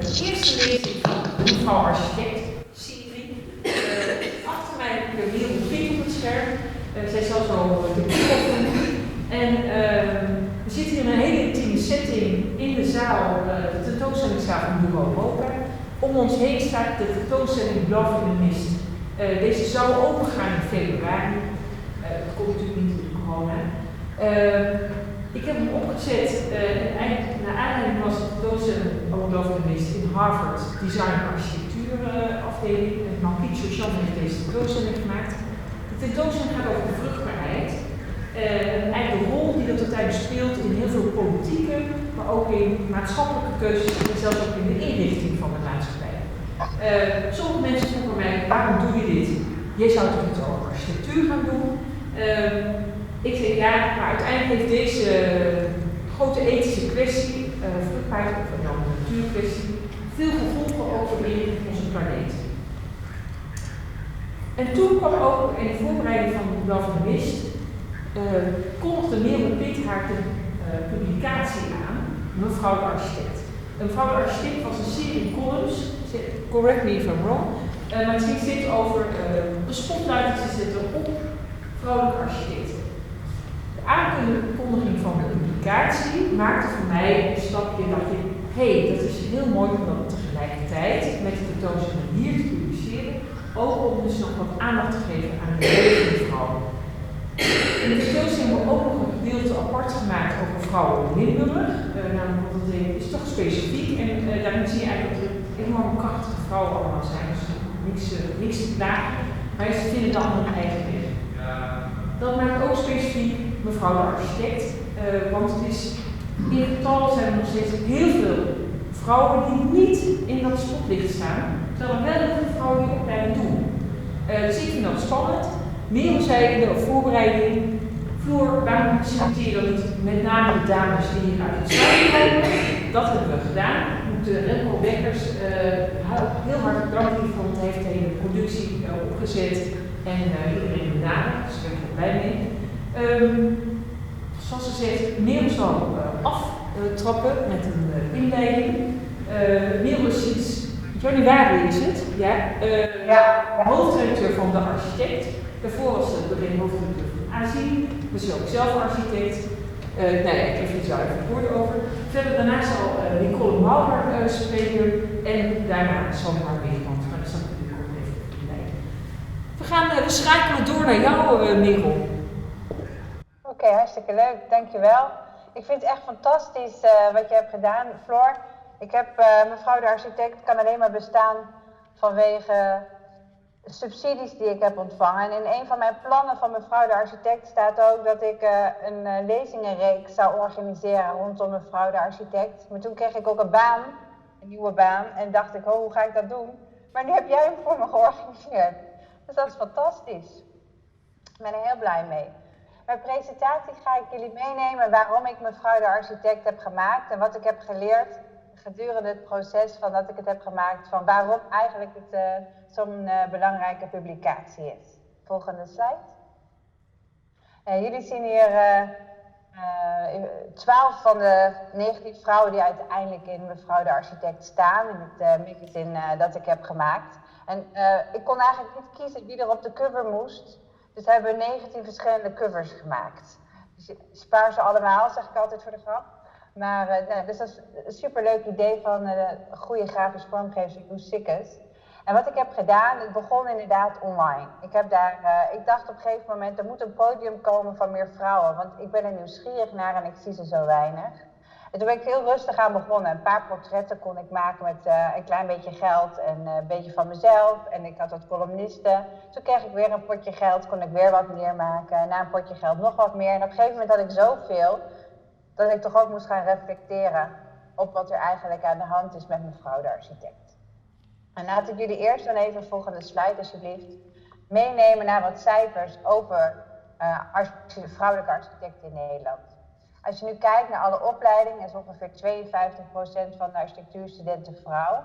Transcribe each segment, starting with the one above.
de eerste lezing van de Mevrouw Architect-serie. Achter mij heb ik Merel Piet op het scherm. Zij zal zo de boek doen. En we zitten hier in een hele intieme setting in de zaal, de tentoonstellingszaal van Bureau Europa. Om ons heen staat de tentoonstelling Love in the Mist. Deze zou opengaan in februari. Dat komt natuurlijk niet door de corona. Ik heb hem opgezet naar aanleiding was de tentoonstelling Love in the Mist in Harvard Design Architectuur afdeling. Marquis Chauchan heeft deze tentoonstelling gemaakt. De tentoonstelling gaat over de vruchtbaarheid. Eigenlijk de rol die dat uiteindelijk speelt in heel veel politieke, maar ook in maatschappelijke keuzes en zelfs ook in de inrichting van de maatschappij. Sommige mensen vroegen mij, waarom doe je dit? Je zou toch iets over architectuur gaan doen? Ik zeg ja, maar uiteindelijk heeft deze grote ethische kwestie, vruchtbaarheid of een natuurkwestie, veel gevolgen over de inrichting van onze planeet. En toen kwam ook in de voorbereiding van de Love in the Mist, kondigde Merel Piet haar publicatie aan, Mevrouw de Architect. Mevrouw de Architect was een serie columns, correct me if I'm wrong, maar het ging steeds over de spotlight te zetten op vrouwelijke architecten. De aankondiging van de publicatie maakte voor mij een stapje en dacht ik, hé, dat is heel mooi om dat tegelijkertijd met de tentoonstelling hier te publiceren, ook om dus nog wat aandacht te geven aan de levende vrouwen. In de tentoonstelling hebben we ook nog een gedeelte apart gemaakt over vrouwen in Limburg. Namelijk, want dat is toch specifiek en daarin zie je eigenlijk dat er enorm krachtige vrouwen allemaal zijn. Dus niks te klagen, maar ze vinden dan hun eigen weg. Dat maakt ook specifiek Mevrouw de Architect, want het is in getal zijn er nog steeds heel veel vrouwen die niet in dat spotlicht staan, terwijl er wel heel veel vrouwen die opleiding doen. Dus ik vind dat spannend. Merel zei in de voorbereiding, Floor, waarom citeer je dan niet met name de dames die hier uit het zuiden komen? Dat hebben we gedaan. Ik moet Remco Bekkers heel hard bedanken, want hij heeft de hele productie opgezet en iedereen gedaan, dus daar ben ik er blij mee. Zoals gezegd, Merel zal aftrappen met een inleiding. Merel is sinds januari is het, hoofdredacteur van de Architect. Daarvoor was ze begin hoofdredacteur van ASI, dus is ook zelf architect. Ik geef er zo even het woord over. Verder daarna zal Nicole Maurer spreken en daarna Sonja Weermans. Maar dat zal ik natuurlijk ook even leiden. We schakelen door naar jou, Merel. Oké, hartstikke leuk, dankjewel. Ik vind het echt fantastisch wat je hebt gedaan, Floor. Ik heb Mevrouw de Architect kan alleen maar bestaan vanwege subsidies die ik heb ontvangen. En in een van mijn plannen van Mevrouw de Architect staat ook dat ik een lezingenreeks zou organiseren rondom Mevrouw de Architect. Maar toen kreeg ik ook een nieuwe baan, en dacht ik, hoe ga ik dat doen? Maar nu heb jij hem voor me georganiseerd. Dus dat is fantastisch. Ik ben er heel blij mee. Bij presentatie ga ik jullie meenemen waarom ik Mevrouw de Architect heb gemaakt en wat ik heb geleerd gedurende het proces van dat ik het heb gemaakt, van waarom eigenlijk het zo'n belangrijke publicatie is. Volgende slide. Jullie zien hier 12 van de 19 vrouwen die uiteindelijk in Mevrouw de Architect staan, in het magazine dat ik heb gemaakt. En ik kon eigenlijk niet kiezen wie er op de cover moest, dus hebben we 19 verschillende covers gemaakt. Dus spaar ze allemaal, zeg ik altijd voor de grap. Maar dus dat is een superleuk idee van goede grafisch vormgever Loes Sikkes. En wat ik heb gedaan, het begon inderdaad online. Ik dacht op een gegeven moment, er moet een podium komen van meer vrouwen, want ik ben er nieuwsgierig naar en ik zie ze zo weinig. En toen ben ik heel rustig aan begonnen. Een paar portretten kon ik maken met een klein beetje geld en een beetje van mezelf. En ik had wat columnisten. Toen kreeg ik weer een potje geld, kon ik weer wat meer maken. Na een potje geld nog wat meer. En op een gegeven moment had ik zoveel dat ik toch ook moest gaan reflecteren op wat er eigenlijk aan de hand is met Mevrouw de Architect. En laat ik jullie eerst dan even, volgende slide alsjeblieft, meenemen naar wat cijfers over vrouwelijke architecten in Nederland. Als je nu kijkt naar alle opleidingen, is ongeveer 52% van de architectuurstudenten vrouw.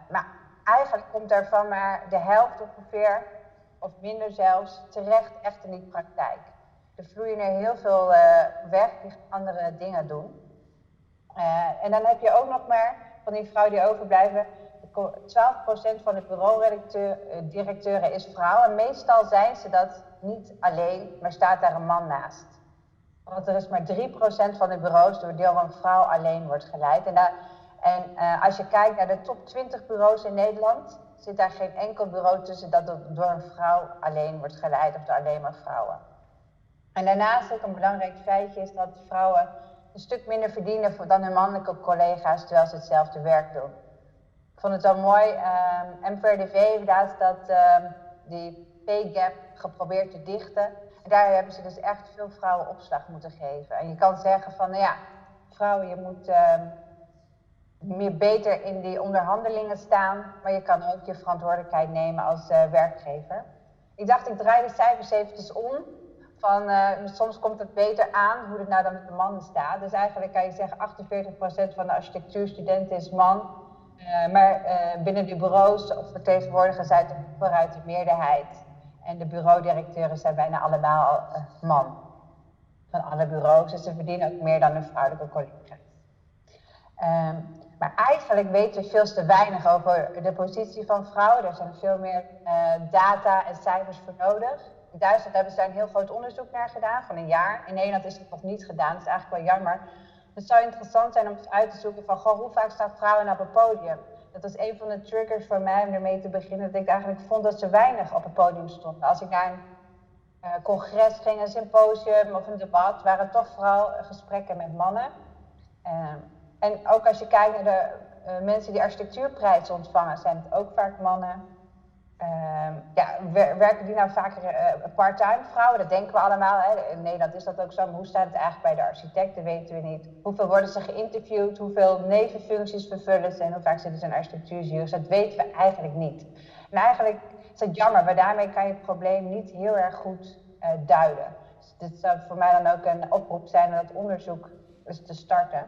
Maar eigenlijk komt daarvan maar de helft ongeveer, of minder zelfs, terecht echt in die praktijk. Er vloeien er heel veel weg die andere dingen doen. En dan heb je ook nog maar van die vrouwen die overblijven, 12% van de bureaudirecteuren is vrouw. En meestal zijn ze dat niet alleen, maar staat daar een man naast. Want er is maar 3% van de bureaus door een vrouw alleen wordt geleid. En als je kijkt naar de top 20 bureaus in Nederland, zit daar geen enkel bureau tussen dat door een vrouw alleen wordt geleid of door alleen maar vrouwen. En daarnaast ook een belangrijk feitje is dat vrouwen een stuk minder verdienen dan hun mannelijke collega's terwijl ze hetzelfde werk doen. Ik vond het wel mooi, MVRDV heeft laatst die pay gap geprobeerd te dichten. En daar hebben ze dus echt veel vrouwen opslag moeten geven. En je kan zeggen van, nou ja, vrouwen, je moet beter in die onderhandelingen staan, maar je kan ook je verantwoordelijkheid nemen als werkgever. Ik dacht, ik draai de cijfers eventjes om. Soms komt het beter aan hoe het nou dan met de mannen staat. Dus eigenlijk kan je zeggen 48% van de architectuurstudenten is man. Maar binnen de bureaus vertegenwoordigen zij vooruit de meerderheid. En de bureaudirecteuren zijn bijna allemaal man. Van alle bureaus. Dus ze verdienen ook meer dan hun vrouwelijke collega's. Maar eigenlijk weten we veel te weinig over de positie van vrouwen. Er zijn veel meer data en cijfers voor nodig. In Duitsland hebben ze daar een heel groot onderzoek naar gedaan, van een jaar. In Nederland is het nog niet gedaan, dat is eigenlijk wel jammer. Het zou interessant zijn om eens uit te zoeken van, hoe vaak staan vrouwen nou op het podium? Dat was een van de triggers voor mij om ermee te beginnen, dat ik eigenlijk vond dat ze weinig op het podium stonden. Als ik naar een congres ging, een symposium of een debat, waren het toch vooral gesprekken met mannen. En ook als je kijkt naar de mensen die architectuurprijs ontvangen, zijn het ook vaak mannen. Werken die nou vaker part-time vrouwen? Dat denken we allemaal. Hè. In Nederland is dat ook zo. Maar hoe staat het eigenlijk bij de architecten? Weten we niet. Hoeveel worden ze geïnterviewd? Hoeveel nevenfuncties vervullen ze? En hoe vaak zitten ze in architectuurjuries? Dat weten we eigenlijk niet. En eigenlijk is het jammer, maar daarmee kan je het probleem niet heel erg goed duiden. Dus dit zou voor mij dan ook een oproep zijn om dat onderzoek eens te starten.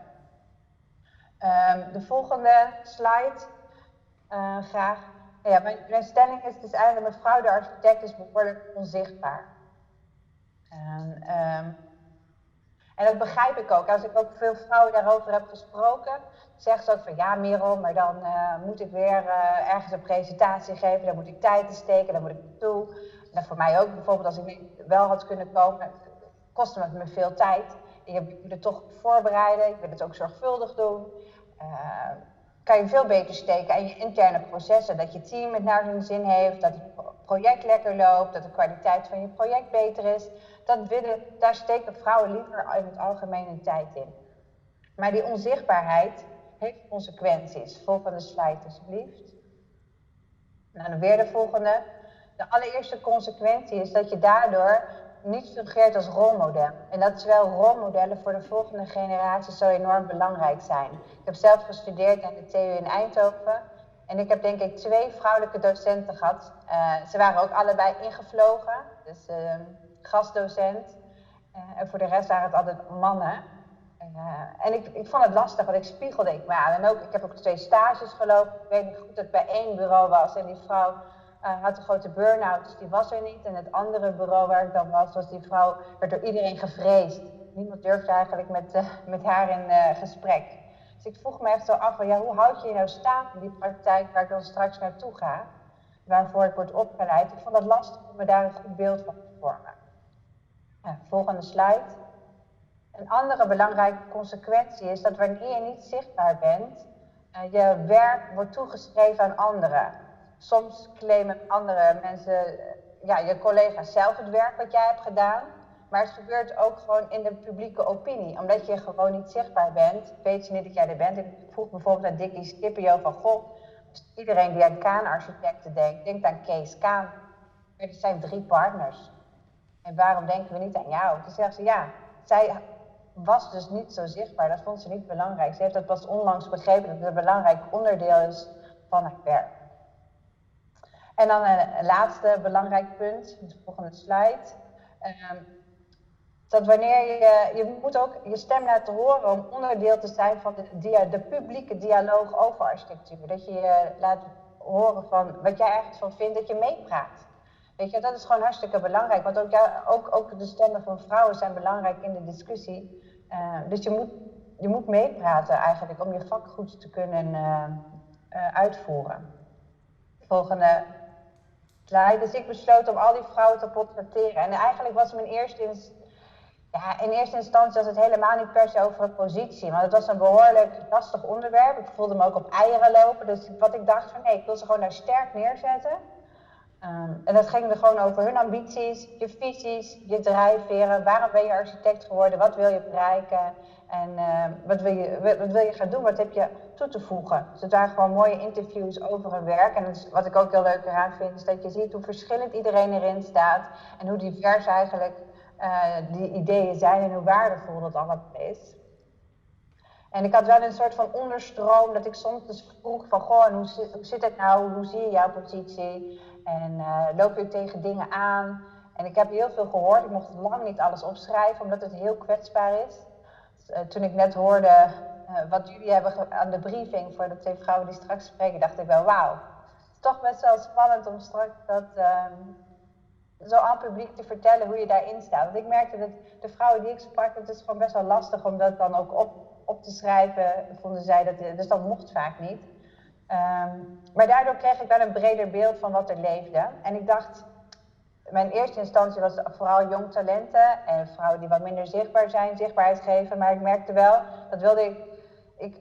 De volgende slide. Graag. Ja, mijn stelling is dus eigenlijk, mevrouw de architect is behoorlijk onzichtbaar. En dat begrijp ik ook. Als ik ook veel vrouwen daarover heb gesproken, zeggen ze ook van, ja Merel, maar dan moet ik weer ergens een presentatie geven, dan moet ik tijd in steken, dan moet ik naartoe. En voor mij ook bijvoorbeeld, als ik wel had kunnen komen, kostte het me veel tijd. Je moet het toch voorbereiden, ik wil het ook zorgvuldig doen. Kan je veel beter steken aan je interne processen. Dat je team het naar zijn zin heeft, dat het project lekker loopt, dat de kwaliteit van je project beter is. Daar steken vrouwen liever in het algemeen hun tijd in. Maar die onzichtbaarheid heeft consequenties. Volgende slide alsjeblieft. Nou, dan weer de volgende. De allereerste consequentie is dat je daardoor niet fungeert als rolmodel. En dat terwijl rolmodellen voor de volgende generatie zo enorm belangrijk zijn. Ik heb zelf gestudeerd aan de TU in Eindhoven. En ik heb denk ik 2 vrouwelijke docenten gehad. Ze waren ook allebei ingevlogen. Dus gastdocent. En voor de rest waren het altijd mannen. En ik vond het lastig, want ik spiegelde me aan. En ook, ik heb ook 2 stages gelopen. Ik weet niet goed dat ik bij 1 bureau was. En die vrouw had een grote burn-out, dus die was er niet. En het andere bureau waar ik dan was die vrouw, werd door iedereen gevreesd. Niemand durfde eigenlijk met haar in gesprek. Dus ik vroeg me echt zo af, hoe houd je nou staande in die praktijk waar ik dan straks naartoe ga? Waarvoor ik word opgeleid. Ik vond het lastig om me daar een goed beeld van te vormen. Volgende slide. Een andere belangrijke consequentie is dat wanneer je niet zichtbaar bent, je werk wordt toegeschreven aan anderen. Soms claimen andere mensen, je collega's zelf het werk wat jij hebt gedaan. Maar het gebeurt ook gewoon in de publieke opinie. Omdat je gewoon niet zichtbaar bent, weet je niet dat jij er bent. Ik vroeg bijvoorbeeld aan Dickie Scipio van, iedereen die aan Kaan-architecten denkt aan Kees Kaan. Maar er zijn 3 partners. En waarom denken we niet aan jou? Toen zegt ze, zij was dus niet zo zichtbaar. Dat vond ze niet belangrijk. Ze heeft dat pas onlangs begrepen dat het een belangrijk onderdeel is van het werk. En dan een laatste belangrijk punt, de volgende slide. Dat wanneer je moet ook je stem laten horen om onderdeel te zijn van de publieke dialoog over architectuur. Dat je je laat horen van wat jij ergens van vindt, dat je meepraat. Weet je, dat is gewoon hartstikke belangrijk. Want ook de stemmen van vrouwen zijn belangrijk in de discussie. Dus je moet je moet meepraten eigenlijk om je vak goed te kunnen uitvoeren. Volgende slide. Dus ik besloot om al die vrouwen te portretteren. En eigenlijk was mijn in eerste instantie was het helemaal niet per se over een positie. Want het was een behoorlijk lastig onderwerp. Ik voelde me ook op eieren lopen. Dus wat ik dacht van nee, ik wil ze gewoon daar sterk neerzetten. En dat ging er gewoon over hun ambities, je visies, je drijfveren. Waarom ben je architect geworden? Wat wil je bereiken? En wat wil je gaan doen? Wat heb je toe te voegen? Dus het waren gewoon mooie interviews over hun werk. En wat ik ook heel leuk eraan vind, is dat je ziet hoe verschillend iedereen erin staat. En hoe divers eigenlijk die ideeën zijn en hoe waardevol dat allemaal is. En ik had wel een soort van onderstroom dat ik soms dus vroeg van, goh, hoe zit het nou? Hoe zie je jouw positie? En loop je tegen dingen aan? En ik heb heel veel gehoord. Ik mocht lang niet alles opschrijven, omdat het heel kwetsbaar is. Dus, toen ik net hoorde wat jullie hebben aan de briefing voor de 2 vrouwen die straks spreken, dacht ik wel, wauw. Het is toch best wel spannend om straks dat zo aan het publiek te vertellen hoe je daarin staat. Want ik merkte dat de vrouwen die ik sprak, het is gewoon best wel lastig om dat dan ook op te schrijven, vonden zij dus dat mocht vaak niet. Maar daardoor kreeg ik wel een breder beeld van wat er leefde. En ik dacht, mijn eerste instantie was vooral jong talenten en vrouwen die wat minder zichtbaar zijn, zichtbaarheid geven. Maar ik merkte wel, dat wilde ik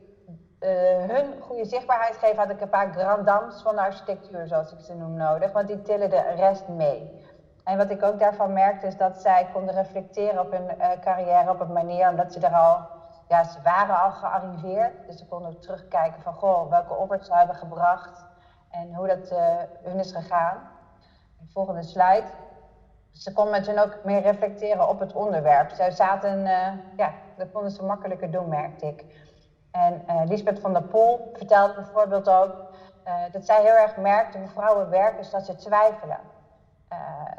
hun goede zichtbaarheid geven, had ik een paar grand dames van de architectuur, zoals ik ze noem, nodig. Want die tillen de rest mee. En wat ik ook daarvan merkte, is dat zij konden reflecteren op hun carrière op een manier, omdat ze waren al gearriveerd. Dus ze konden terugkijken van, goh, welke offers ze hebben gebracht en hoe dat hun is gegaan. Volgende slide. Ze konden met hun ook meer reflecteren op het onderwerp. Zij zaten, dat konden ze makkelijker doen, merkte ik. En Lisbeth van der Pol vertelde bijvoorbeeld ook dat zij heel erg merkte hoe vrouwen werken, is dat ze twijfelen.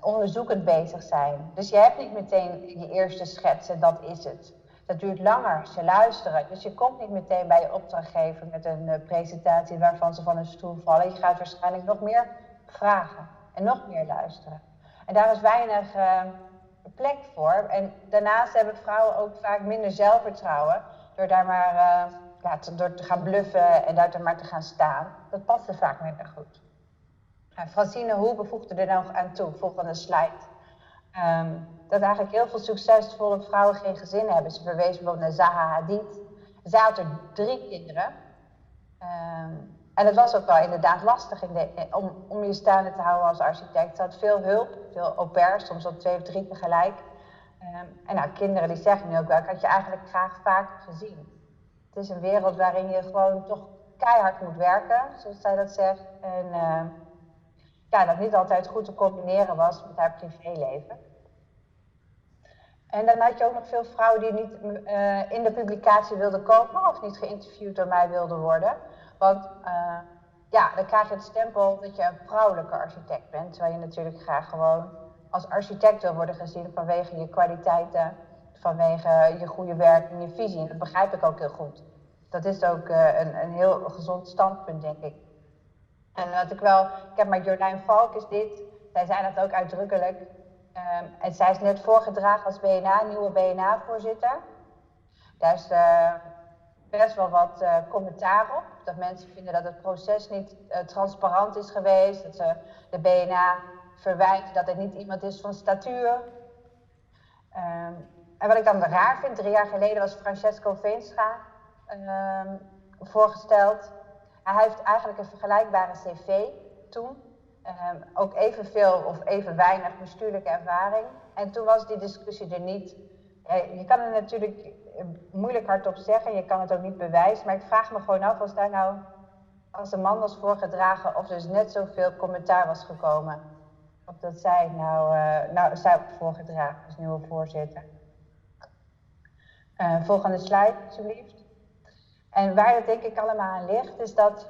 Onderzoekend bezig zijn. Dus je hebt niet meteen je eerste schets en dat is het. Dat duurt langer, ze luisteren. Dus je komt niet meteen bij je opdrachtgever met een presentatie waarvan ze van hun stoel vallen. Je gaat waarschijnlijk nog meer vragen en nog meer luisteren. En daar is weinig plek voor. En daarnaast hebben vrouwen ook vaak minder zelfvertrouwen door daar maar door te gaan bluffen en daar maar te gaan staan. Dat past er vaak minder goed. Francine Hoebe voegde er nog aan toe, volgende slide. Dat eigenlijk heel veel succesvolle vrouwen geen gezin hebben. Ze verwees bijvoorbeeld naar Zaha Hadid. Zij had er 3 kinderen. En het was ook wel inderdaad lastig om je staande te houden als architect. Ze had veel hulp, veel au pairs, soms al 2 of 3 tegelijk. En kinderen die zeggen nu ook wel, ik had je eigenlijk graag vaker gezien. Het is een wereld waarin je gewoon toch keihard moet werken, zoals zij dat zegt. En dat niet altijd goed te combineren was met haar privéleven. En dan had je ook nog veel vrouwen die niet in de publicatie wilden komen of niet geïnterviewd door mij wilden worden. Want dan krijg je het stempel dat je een vrouwelijke architect bent. Terwijl je natuurlijk graag gewoon als architect wil worden gezien vanwege je kwaliteiten, vanwege je goede werk en je visie. En dat begrijp ik ook heel goed. Dat is ook een heel gezond standpunt, denk ik. En ik heb met Jolijn Valk is dit, zij zei dat ook uitdrukkelijk. En zij is net voorgedragen als nieuwe BNA-voorzitter. Daar is best wel wat commentaar op. Dat mensen vinden dat het proces niet transparant is geweest. Dat ze de BNA verwijten dat het niet iemand is van statuur. En wat ik dan raar vind, 3 jaar geleden was Francesco Veenstra voorgesteld. Hij heeft eigenlijk een vergelijkbare cv toen. Ook evenveel of even weinig bestuurlijke ervaring. En toen was die discussie er niet. Je kan er natuurlijk moeilijk hardop zeggen, je kan het ook niet bewijzen. Maar ik vraag me gewoon af, was daar nou, als de man was voorgedragen, of dus net zoveel commentaar was gekomen. Of dat zij zij wordt voorgedragen als nieuwe voorzitter. Volgende slide, alsjeblieft. En waar dat denk ik allemaal aan ligt, is dat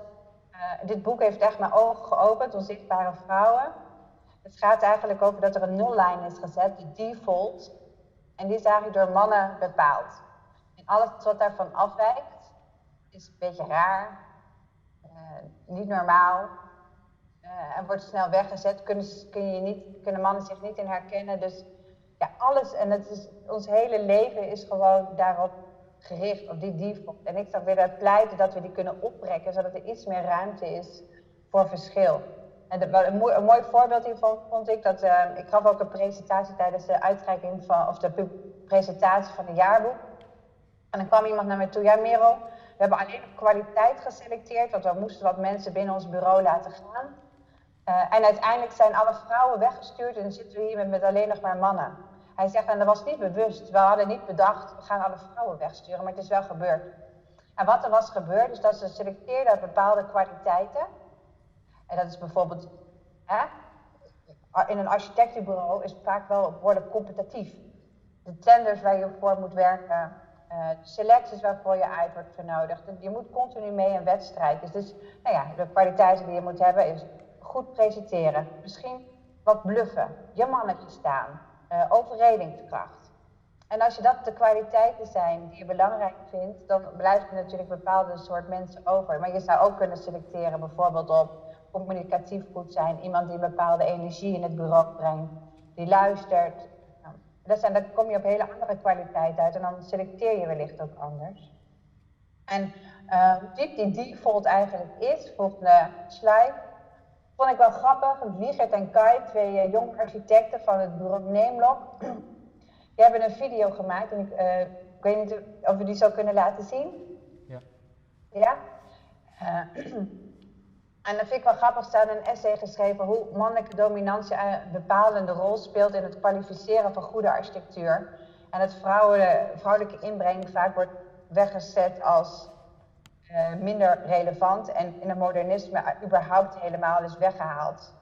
dit boek heeft echt mijn ogen geopend, Onzichtbare Vrouwen. Het gaat eigenlijk over dat er een nullijn is gezet, de default. En die is eigenlijk door mannen bepaald. En alles wat daarvan afwijkt, is een beetje raar, niet normaal. En wordt snel weggezet, kunnen mannen zich niet in herkennen. Dus ja, alles, en ons hele leven is gewoon daarop gericht op die default. En ik zou willen pleiten dat we die kunnen oprekken, zodat er iets meer ruimte is voor verschil. En een mooi voorbeeld hiervan vond ik dat ik gaf ook een presentatie tijdens de uitreiking de presentatie van het jaarboek. En dan kwam iemand naar me toe, ja Merel, we hebben alleen op kwaliteit geselecteerd, want we moesten wat mensen binnen ons bureau laten gaan. En uiteindelijk zijn alle vrouwen weggestuurd en dan zitten we hier met alleen nog maar mannen. Hij zegt, en dat was niet bewust, we hadden niet bedacht, we gaan alle vrouwen wegsturen, maar het is wel gebeurd. En wat er was gebeurd, is dat ze selecteerden op bepaalde kwaliteiten. En dat is bijvoorbeeld, in een architectenbureau is het vaak wel behoorlijk competitief. De tenders waar je voor moet werken, de selecties waarvoor je uit wordt vernodigd. Je moet continu mee in wedstrijd. Dus de kwaliteiten die je moet hebben is goed presenteren. Misschien wat bluffen, je mannetje staan, overredingskracht. En als je dat de kwaliteiten zijn die je belangrijk vindt, dan blijft er natuurlijk een bepaalde soort mensen over. Maar je zou ook kunnen selecteren bijvoorbeeld op communicatief goed zijn, iemand die een bepaalde energie in het bureau brengt, die luistert. Dan kom je op hele andere kwaliteiten uit en dan selecteer je wellicht ook anders. En hoe diep die default eigenlijk is, volgende slide, vond ik wel grappig. Wiegert en Kai, twee jonge architecten van het bureau Neemlok, die hebben een video gemaakt en ik weet niet of we die zo kunnen laten zien. Ja. Ja? En dat vind ik wel grappig, staat een essay geschreven hoe mannelijke dominantie een bepalende rol speelt in het kwalificeren van goede architectuur. En het vrouwelijke inbreng vaak wordt weggezet als minder relevant en in het modernisme überhaupt helemaal is weggehaald.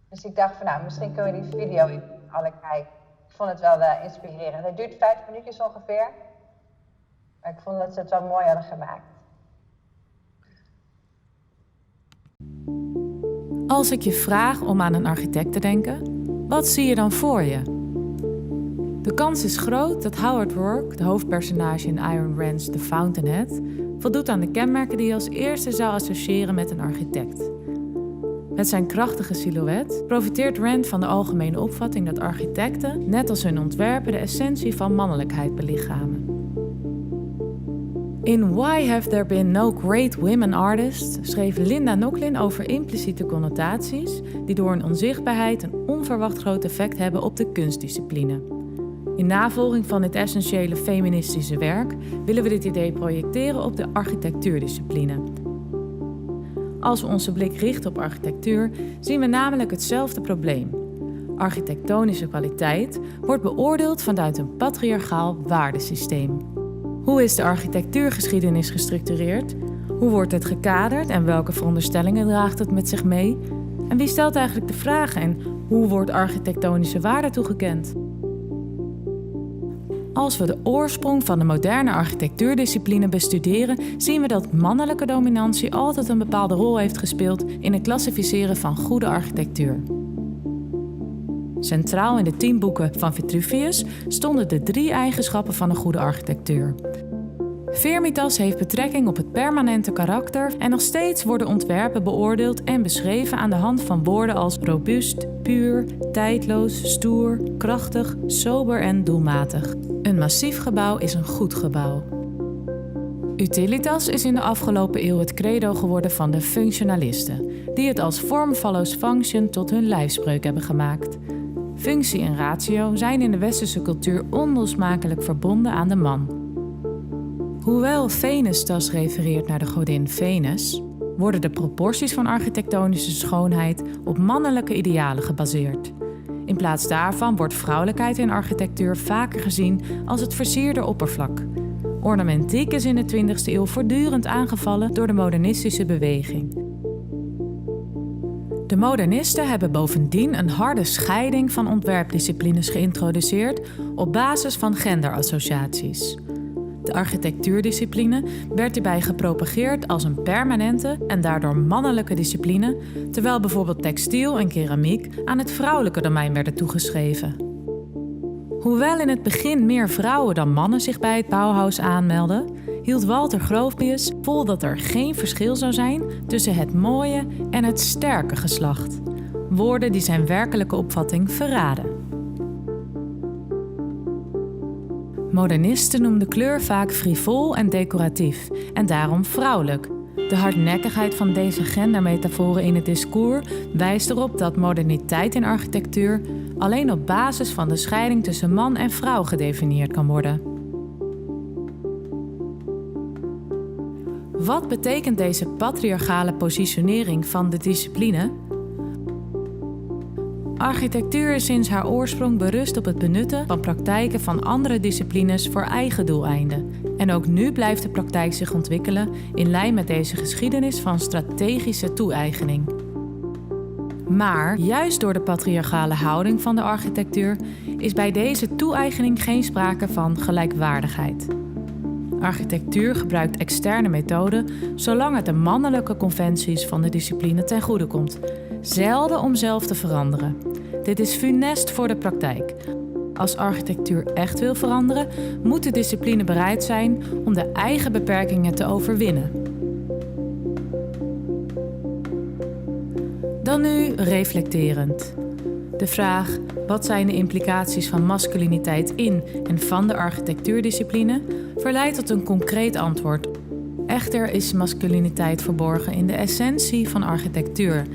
Dus ik dacht van misschien kunnen we die video alle kijken. Ik vond het wel inspirerend. Het duurt 5 minuutjes ongeveer. Maar ik vond dat ze het wel mooi hadden gemaakt. Als ik je vraag om aan een architect te denken, wat zie je dan voor je? De kans is groot dat Howard Roark, de hoofdpersonage in Iron Ranch The Fountainhead, voldoet aan de kenmerken die je als eerste zou associëren met een architect. Met zijn krachtige silhouet profiteert Rand van de algemene opvatting dat architecten, net als hun ontwerpen, de essentie van mannelijkheid belichamen. In Why Have There Been No Great Women Artists schreef Linda Nochlin over impliciete connotaties die door hun onzichtbaarheid een onverwacht groot effect hebben op de kunstdiscipline. In navolging van dit essentiële feministische werk willen we dit idee projecteren op de architectuurdiscipline. Als we onze blik richten op architectuur, zien we namelijk hetzelfde probleem. Architectonische kwaliteit wordt beoordeeld vanuit een patriarchaal waardesysteem. Hoe is de architectuurgeschiedenis gestructureerd? Hoe wordt het gekaderd en welke veronderstellingen draagt het met zich mee? En wie stelt eigenlijk de vragen en hoe wordt architectonische waarde toegekend? Als we de oorsprong van de moderne architectuurdiscipline bestuderen, zien we dat mannelijke dominantie altijd een bepaalde rol heeft gespeeld in het klassificeren van goede architectuur. Centraal in de 10 boeken van Vitruvius stonden de 3 eigenschappen van een goede architectuur. Firmitas heeft betrekking op het permanente karakter en nog steeds worden ontwerpen beoordeeld en beschreven aan de hand van woorden als robuust, puur, tijdloos, stoer, krachtig, sober en doelmatig. Een massief gebouw is een goed gebouw. Utilitas is in de afgelopen eeuw het credo geworden van de functionalisten, die het als form follows function tot hun lijfspreuk hebben gemaakt. Functie en ratio zijn in de westerse cultuur onlosmakelijk verbonden aan de man. Hoewel Venustas refereert naar de godin Venus, worden de proporties van architectonische schoonheid op mannelijke idealen gebaseerd. In plaats daarvan wordt vrouwelijkheid in architectuur vaker gezien als het versierde oppervlak. Ornamentiek is in de 20e eeuw voortdurend aangevallen door de modernistische beweging. De modernisten hebben bovendien een harde scheiding van ontwerpdisciplines geïntroduceerd op basis van genderassociaties. De architectuurdiscipline werd hierbij gepropageerd als een permanente en daardoor mannelijke discipline, terwijl bijvoorbeeld textiel en keramiek aan het vrouwelijke domein werden toegeschreven. Hoewel in het begin meer vrouwen dan mannen zich bij het Bauhaus aanmelden, hield Walter Gropius vol dat er geen verschil zou zijn tussen het mooie en het sterke geslacht. Woorden die zijn werkelijke opvatting verraden. Modernisten noemen de kleur vaak frivol en decoratief en daarom vrouwelijk. De hardnekkigheid van deze gendermetaforen in het discours wijst erop dat moderniteit in architectuur alleen op basis van de scheiding tussen man en vrouw gedefinieerd kan worden. Wat betekent deze patriarchale positionering van de discipline? Architectuur is sinds haar oorsprong berust op het benutten van praktijken van andere disciplines voor eigen doeleinden. En ook nu blijft de praktijk zich ontwikkelen in lijn met deze geschiedenis van strategische toe-eigening. Maar juist door de patriarchale houding van de architectuur is bij deze toe-eigening geen sprake van gelijkwaardigheid. Architectuur gebruikt externe methoden zolang het de mannelijke conventies van de discipline ten goede komt, zelden om zelf te veranderen. Dit is funest voor de praktijk. Als architectuur echt wil veranderen, moet de discipline bereid zijn om de eigen beperkingen te overwinnen. Dan nu reflecterend. De vraag: wat zijn de implicaties van masculiniteit in en van de architectuurdiscipline, verleidt tot een concreet antwoord. Echter is masculiniteit verborgen in de essentie van architectuur.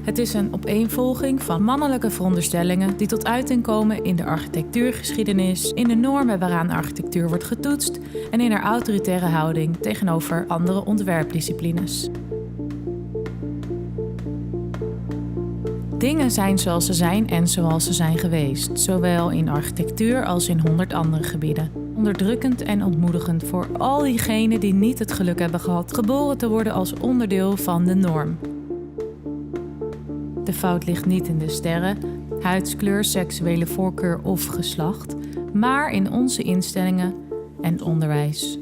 Het is een opeenvolging van mannelijke veronderstellingen die tot uiting komen in de architectuurgeschiedenis, in de normen waaraan architectuur wordt getoetst en in haar autoritaire houding tegenover andere ontwerpdisciplines. Dingen zijn zoals ze zijn en zoals ze zijn geweest, zowel in architectuur als in 100 andere gebieden. Onderdrukkend en ontmoedigend voor al diegenen die niet het geluk hebben gehad geboren te worden als onderdeel van de norm. De fout ligt niet in de sterren, huidskleur, seksuele voorkeur of geslacht, maar in onze instellingen en onderwijs.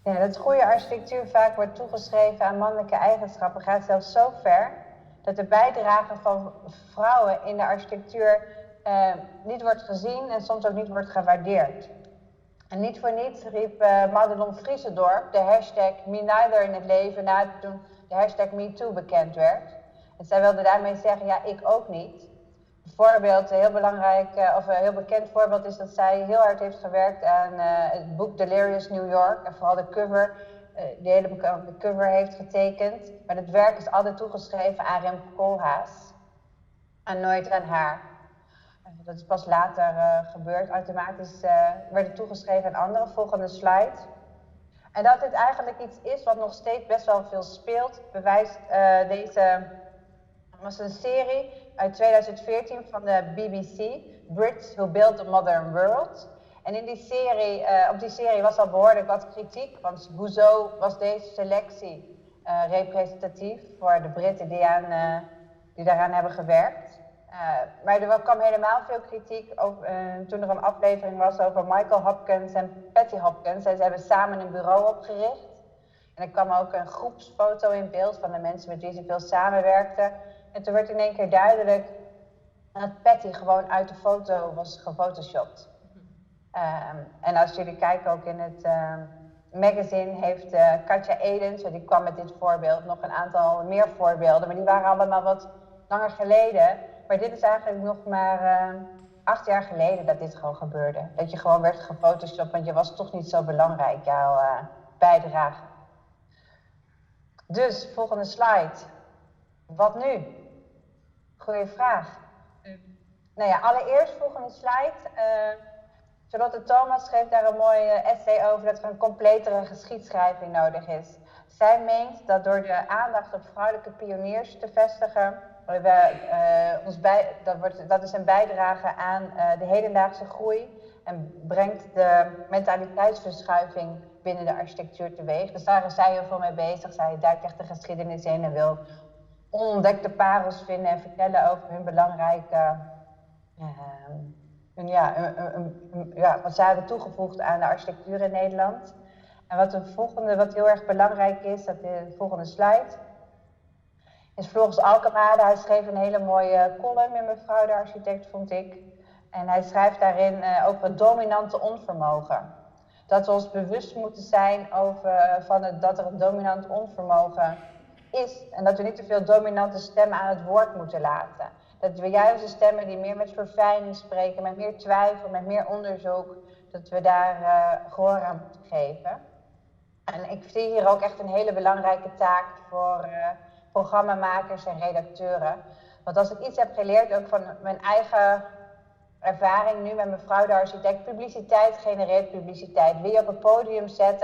Ja, dat goede architectuur vaak wordt toegeschreven aan mannelijke eigenschappen gaat zelfs zo ver dat de bijdrage van vrouwen in de architectuur niet wordt gezien en soms ook niet wordt gewaardeerd. En niet voor niets riep Madelon Vriesendorp de hashtag #MeNeither in het leven na toen de hashtag MeToo bekend werd. En zij wilde daarmee zeggen, ja, ik ook niet. Een voorbeeld, een heel bekend voorbeeld is dat zij heel hard heeft gewerkt aan het boek Delirious New York. En vooral de cover, de hele bekende cover heeft getekend. Maar het werk is altijd toegeschreven aan Remco Koolhaas. En nooit aan haar. Dat is pas later gebeurd. Automatisch werd het toegeschreven aan anderen. Volgende slide. En dat dit eigenlijk iets is wat nog steeds best wel veel speelt, bewijst deze... was een serie uit 2014 van de BBC, Brits Who Built the Modern World. En in die serie, op die serie was al behoorlijk wat kritiek, want hoezo was deze selectie representatief voor de Britten die daaraan hebben gewerkt. Maar er kwam helemaal veel kritiek toen er een aflevering was over Michael Hopkins en Patty Hopkins. En ze hebben samen een bureau opgericht. En er kwam ook een groepsfoto in beeld van de mensen met wie ze veel samenwerkten. En toen werd in één keer duidelijk dat Patty gewoon uit de foto was gefotoshopt. En als jullie kijken ook in het magazine heeft Katja Edens, die kwam met dit voorbeeld, nog een aantal meer voorbeelden. Maar die waren allemaal wat langer geleden. Maar dit is eigenlijk nog maar 8 jaar geleden dat dit gewoon gebeurde. Dat je gewoon werd gefotoshopt, want je was toch niet zo belangrijk, jouw bijdrage. Dus, volgende slide. Wat nu? Goeie vraag. Nou ja, allereerst volgende slide. Charlotte Thomas schreef daar een mooie essay over dat er een completere geschiedschrijving nodig is. Zij meent dat door de aandacht op vrouwelijke pioniers te vestigen, dat is een bijdrage aan de hedendaagse groei en brengt de mentaliteitsverschuiving binnen de architectuur teweeg. Dus daar is zij heel veel mee bezig. Zij duikt echt de geschiedenis in en wil onontdekte parels vinden en vertellen over hun belangrijke, wat zij hebben toegevoegd aan de architectuur in Nederland. En wat heel erg belangrijk is, dat is de volgende slide, is Floris Alkemade. Hij schreef een hele mooie column in Mevrouw de Architect, vond ik. En hij schrijft daarin over het dominante onvermogen. Dat we ons bewust moeten zijn dat er een dominant onvermogen is. En dat we niet te veel dominante stemmen aan het woord moeten laten. Dat we juist de stemmen die meer met verfijning spreken, met meer twijfel, met meer onderzoek, dat we daar gehoor aan moeten geven. En ik zie hier ook echt een hele belangrijke taak voor programmamakers en redacteuren. Want als ik iets heb geleerd, ook van mijn eigen ervaring nu met mevrouw de architect, publiciteit genereert publiciteit. Wie je op het podium zet,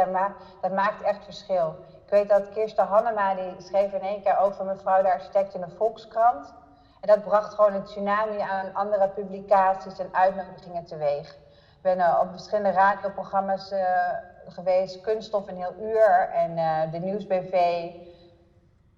dat maakt echt verschil. Ik weet dat Kirsten Hannema, die schreef in één keer over mevrouw de architect in de Volkskrant. En dat bracht gewoon een tsunami aan andere publicaties en uitnodigingen teweeg. Ik ben op verschillende radioprogramma's geweest, Kunststof een heel uur en de Nieuwsbv.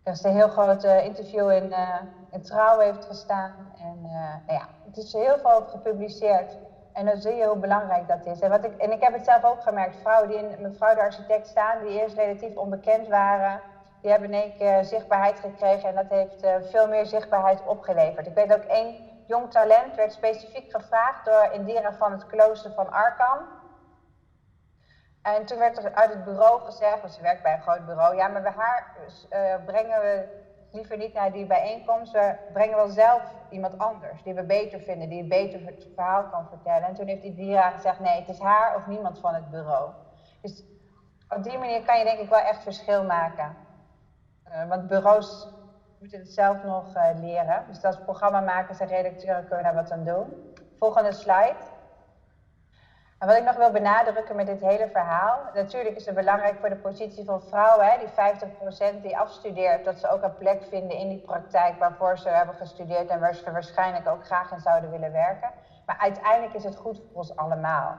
Er is een heel groot interview in Trouw heeft gestaan. En nou ja, het is heel veel over gepubliceerd. En dan zie je hoe belangrijk dat is. En ik heb het zelf ook gemerkt, vrouwen die in mevrouw de architect staan, die eerst relatief onbekend waren, die hebben in één keer zichtbaarheid gekregen en dat heeft veel meer zichtbaarheid opgeleverd. Ik weet ook één jong talent werd specifiek gevraagd door Indira van het klooster van Arkham. En toen werd er uit het bureau gezegd, want ze werkt bij een groot bureau, ja, maar haar brengen we liever niet naar die bijeenkomst, we brengen wel zelf iemand anders die we beter vinden, die een beter het verhaal kan vertellen. En toen heeft Indira gezegd, nee, het is haar of niemand van het bureau. Dus op die manier kan je denk ik wel echt verschil maken. Want bureaus moeten het zelf nog leren. Dus als programmamakers en redacteuren kunnen daar wat aan doen. Volgende slide. En wat ik nog wil benadrukken met dit hele verhaal. Natuurlijk is het belangrijk voor de positie van vrouwen, hè, die 50% die afstudeert, dat ze ook een plek vinden in die praktijk waarvoor ze hebben gestudeerd en waar ze waarschijnlijk ook graag in zouden willen werken. Maar uiteindelijk is het goed voor ons allemaal.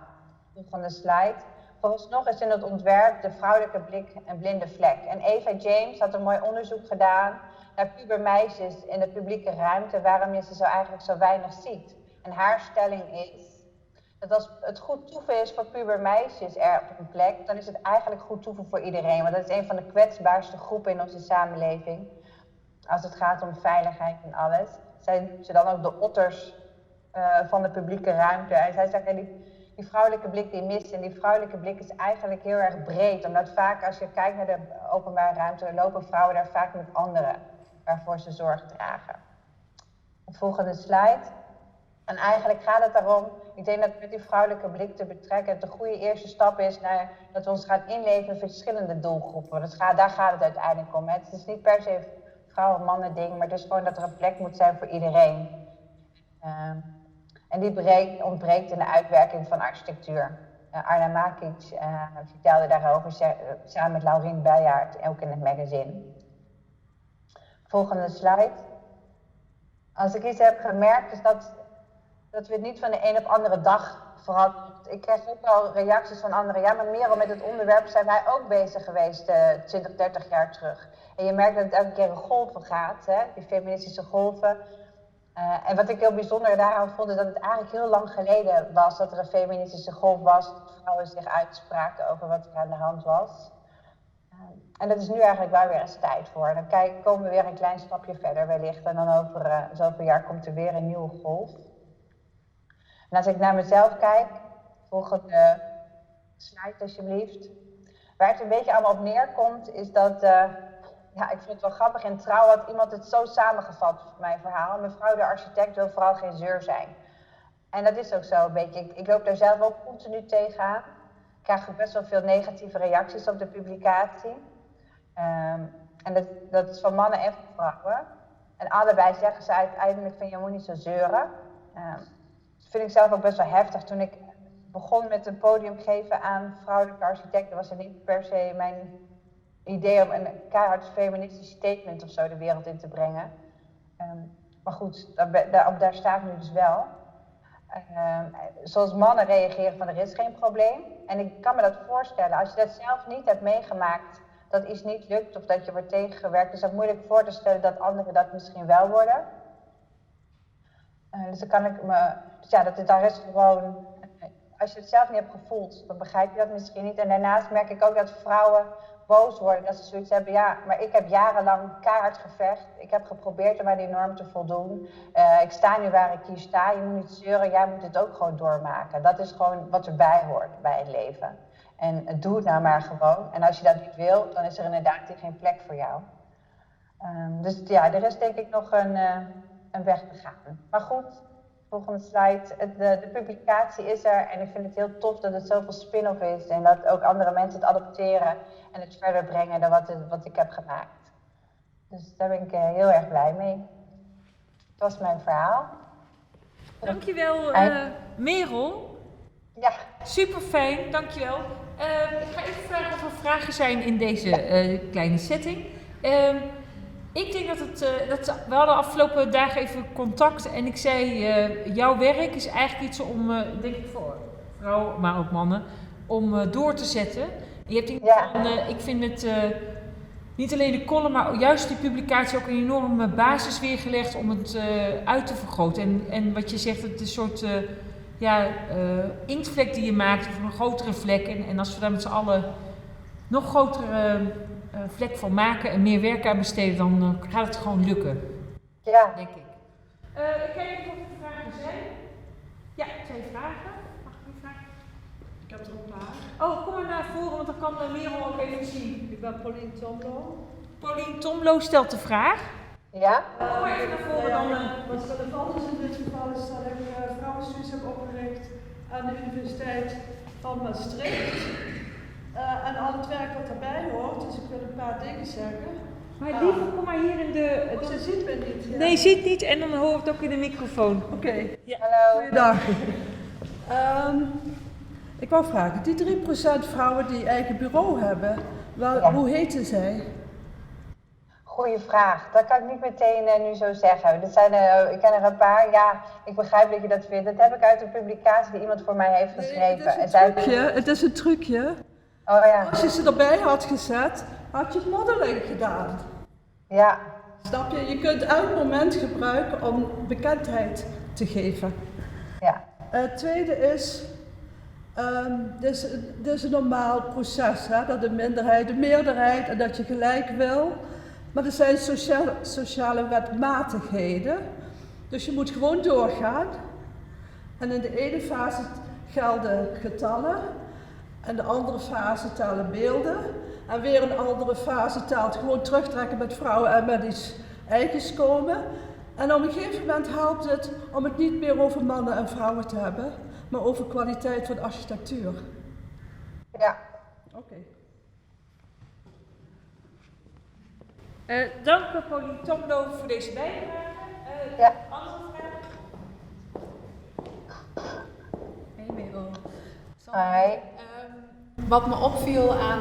Volgende slide. Vooralsnog is in het ontwerp de vrouwelijke blik een blinde vlek. En Eva James had een mooi onderzoek gedaan naar pubermeisjes in de publieke ruimte, waarom je ze zo eigenlijk zo weinig ziet. En haar stelling is dat als het goed toeven is voor pubermeisjes er op een plek, dan is het eigenlijk goed toeven voor iedereen. Want dat is een van de kwetsbaarste groepen in onze samenleving. Als het gaat om veiligheid en alles. Zijn ze dan ook de otters van de publieke ruimte. En zij zegt, die vrouwelijke blik die mist. En die vrouwelijke blik is eigenlijk heel erg breed. Omdat vaak als je kijkt naar de openbare ruimte, dan lopen vrouwen daar vaak met anderen waarvoor ze zorg dragen. De volgende slide. En eigenlijk gaat het daarom, ik denk dat met die vrouwelijke blik te betrekken, het een goede eerste stap is naar dat we ons gaan inleven in verschillende doelgroepen. Daar gaat het uiteindelijk om. Hè. Het is niet per se vrouwen-mannen ding, maar het is gewoon dat er een plek moet zijn voor iedereen. En die ontbreekt in de uitwerking van architectuur. Arna Makic vertelde daarover samen met Laurien Beijaard, ook in het magazine. Volgende slide. Als ik iets heb gemerkt is dat we het niet van de een op andere dag veranderen. Ik krijg ook wel reacties van anderen. Ja, maar Merel, met het onderwerp zijn wij ook bezig geweest 20, 30 jaar terug. En je merkt dat het elke keer een golven gaat, hè? Die feministische golven. En wat ik heel bijzonder daaraan vond, is dat het eigenlijk heel lang geleden was dat er een feministische golf was. Dat vrouwen zich uitspraken over wat er aan de hand was. En dat is nu eigenlijk wel weer eens tijd voor. Dan komen we weer een klein stapje verder wellicht. En dan over zoveel jaar komt er weer een nieuwe golf. En als ik naar mezelf kijk, volgende slide alsjeblieft. Waar het een beetje allemaal op neerkomt, is dat, ik vind het wel grappig, in Trouw had iemand het zo samengevat, mijn verhaal. Mevrouw de architect wil vooral geen zeur zijn. En dat is ook zo een beetje. Ik loop daar zelf ook continu tegenaan. Ik krijg ook best wel veel negatieve reacties op de publicatie. En dat is van mannen en van vrouwen. En allebei zeggen ze uiteindelijk van je moet niet zo zeuren. Dat vind ik zelf ook best wel heftig. Toen ik begon met een podium geven aan vrouwelijke architecten, was het niet per se mijn idee om een keihard feministisch statement of zo de wereld in te brengen. Maar goed, daar sta ik nu dus wel. Zoals mannen reageren van er is geen probleem. En ik kan me dat voorstellen, als je dat zelf niet hebt meegemaakt, dat iets niet lukt of dat je wordt tegengewerkt, is dat moeilijk voor te stellen dat anderen dat misschien wel worden. Dus dan kan ik me, daar is gewoon, als je het zelf niet hebt gevoeld, dan begrijp je dat misschien niet. En daarnaast merk ik ook dat vrouwen boos worden, dat ze zoiets hebben, ja, maar ik heb jarenlang keihard gevecht. Ik heb geprobeerd om aan die norm te voldoen. Ik sta nu waar ik hier sta, je moet niet zeuren, jij moet het ook gewoon doormaken. Dat is gewoon wat erbij hoort bij het leven. En doe het nou maar gewoon. En als je dat niet wil, dan is er inderdaad hier geen plek voor jou. Dus ja, er is denk ik nog een weg te gaan. Maar goed, volgende slide. De publicatie is er en ik vind het heel tof dat het zoveel spin-off is. En dat ook andere mensen het adopteren en het verder brengen dan wat ik heb gemaakt. Dus daar ben ik heel erg blij mee. Dat was mijn verhaal. Dankjewel, Merel. Ja. Super fijn, dankjewel. Ik ga even vragen of er vragen zijn in deze kleine setting. Ik denk we hadden afgelopen dagen even contact en ik zei, jouw werk is eigenlijk iets om, denk ik voor vrouwen, maar ook mannen, om door te zetten. Je hebt ik vind het niet alleen de column, maar juist die publicatie ook een enorme basis weergelegd om het uit te vergroten. En wat je zegt, het is een soort inktvlek die je maakt voor een grotere vlek. En als we daar met z'n allen nog grotere vlek van maken en meer werk aan besteden, dan gaat het gewoon lukken. Ja. Denk ik. Ik kijk even of er vragen zijn. Ja, 2 vragen. Mag ik een vraag? Ik heb er een paar. Oh, kom maar naar voren, want dan kan Merel ook even zien. Ik ben Paulien Tomlo. Paulien Tomlo stelt de vraag. Ja? Kom maar even naar voren dan. Wat relevant is in dit geval is dat ik vrouwenstudies heb opgericht aan de Universiteit van Maastricht. En al het werk wat daarbij hoort, dus ik wil een paar dingen zeggen. Maar lieve, kom maar hier in de... Ze ziet me niet. Ja. Nee, ziet niet en dan hoor ik het ook in de microfoon. Oké. Ja. Hallo. Goeiedag. Ik wou vragen, die 3% vrouwen die eigen bureau hebben, hoe heten zij? Goeie vraag. Dat kan ik niet meteen nu zo zeggen. Ik ken er een paar. Ja, ik begrijp dat je dat vindt. Dat heb ik uit een publicatie die iemand voor mij heeft geschreven. Het is een trucje. Oh ja. Als je ze erbij had gezet, had je het modeling gedaan. Ja. Snap je? Je kunt elk moment gebruiken om bekendheid te geven. Ja. Het tweede is, dit is een normaal proces, hè? Dat de minderheid de meerderheid en dat je gelijk wil. Maar er zijn sociale wetmatigheden, dus je moet gewoon doorgaan. En in de ene fase gelden getallen, en de andere fase tellen beelden. En weer een andere fase telt gewoon terugtrekken met vrouwen en met iets eigens komen. En op een gegeven moment helpt het om het niet meer over mannen en vrouwen te hebben, maar over kwaliteit van architectuur. Ja. Oké. Dank Paulien Tomlo voor deze bijdrage. Ja. Andere vragen? Hey Merel. Hi. Wat me opviel aan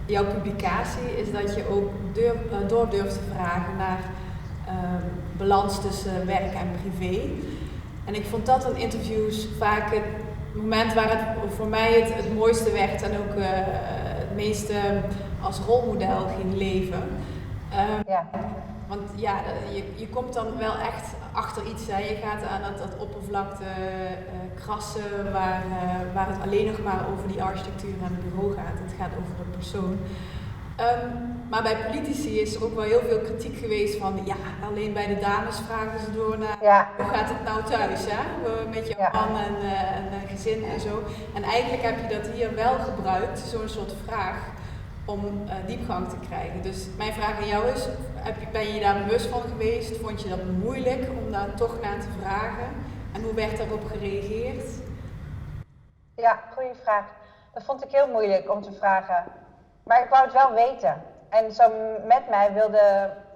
jouw publicatie is dat je ook door durft te vragen naar balans tussen werk en privé. En ik vond dat in interviews vaak het moment waar het voor mij het mooiste werd en ook het meeste als rolmodel ging leven. Ja. Want ja, je komt dan wel echt achter iets. Hè. Je gaat aan dat oppervlakte krassen waar het alleen nog maar over die architectuur en het bureau gaat. Het gaat over de persoon. Maar bij politici is er ook wel heel veel kritiek geweest van ja, alleen bij de dames vragen ze door naar hoe gaat het nou thuis, hè? Met je man en gezin en zo. En eigenlijk heb je dat hier wel gebruikt, zo'n soort vraag, om diepgang te krijgen. Dus mijn vraag aan jou is, ben je daar bewust van geweest? Vond je dat moeilijk om daar toch naar te vragen? En hoe werd daarop gereageerd? Ja, goede vraag. Dat vond ik heel moeilijk om te vragen. Maar ik wou het wel weten. En zo met mij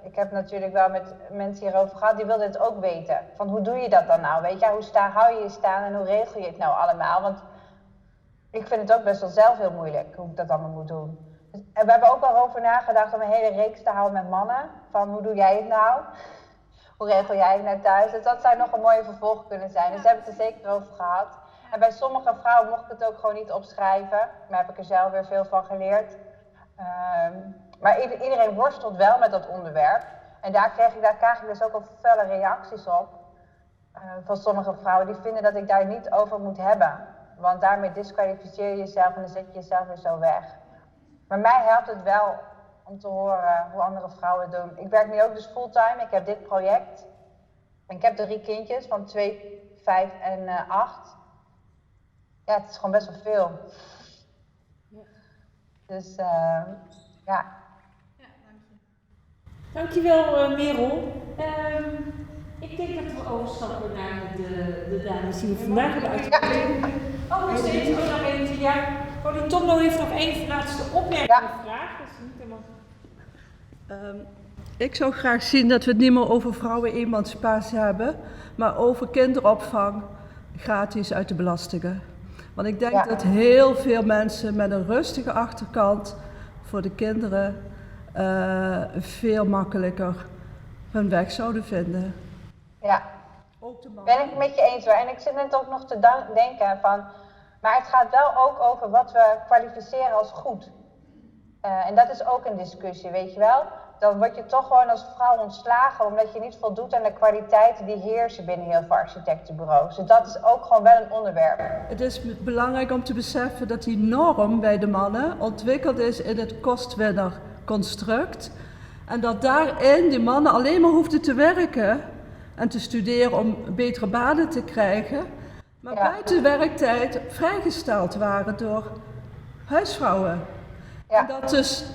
ik heb natuurlijk wel met mensen hierover gehad, die wilden het ook weten. Van hoe doe je dat dan nou? Weet je, hou je je staan en hoe regel je het nou allemaal? Want ik vind het ook best wel zelf heel moeilijk hoe ik dat allemaal moet doen. En we hebben ook wel over nagedacht om een hele reeks te houden met mannen. Van hoe doe jij het nou? Hoe regel jij het nou thuis? Dus dat zou nog een mooie vervolg kunnen zijn. Dus we hebben het er zeker over gehad. En bij sommige vrouwen mocht ik het ook gewoon niet opschrijven. Maar heb ik er zelf weer veel van geleerd. Maar iedereen worstelt wel met dat onderwerp. En daar krijg ik dus ook al felle reacties op. Van sommige vrouwen die vinden dat ik daar niet over moet hebben. Want daarmee disqualificeer je jezelf en dan zet je jezelf weer zo weg. Maar mij helpt het wel om te horen hoe andere vrouwen het doen. Ik werk nu ook dus fulltime. Ik heb dit project. En ik heb 3 kindjes van 2, 5 en 8. Ja, het is gewoon best wel veel. Ja. Dus ja. Ja, dank je. Dankjewel Merel. Ik denk dat we overstappen naar de dames die we vandaag hebben uitgekozen. Nog steeds ook nog eentje. Ja, Pauline Tomlo heeft nog één laatste opmerkende vraag. Dat is niet helemaal... Ik zou graag zien dat we het niet meer over vrouwenemancipatie hebben, maar over kinderopvang gratis uit de belastingen. Want ik denk dat heel veel mensen met een rustige achterkant voor de kinderen veel makkelijker hun weg zouden vinden. Ja, ben ik het met je eens hoor. En ik zit net ook nog te denken van, maar het gaat wel ook over wat we kwalificeren als goed. En dat is ook een discussie, weet je wel. Dan word je toch gewoon als vrouw ontslagen omdat je niet voldoet aan de kwaliteiten die heersen binnen heel veel architectenbureaus. Dus dat is ook gewoon wel een onderwerp. Het is belangrijk om te beseffen dat die norm bij de mannen ontwikkeld is in het kostwinnerconstruct. En dat daarin die mannen alleen maar hoefden te werken en te studeren om betere banen te krijgen. Maar buiten werktijd vrijgesteld waren door huisvrouwen. Ja. En dat dus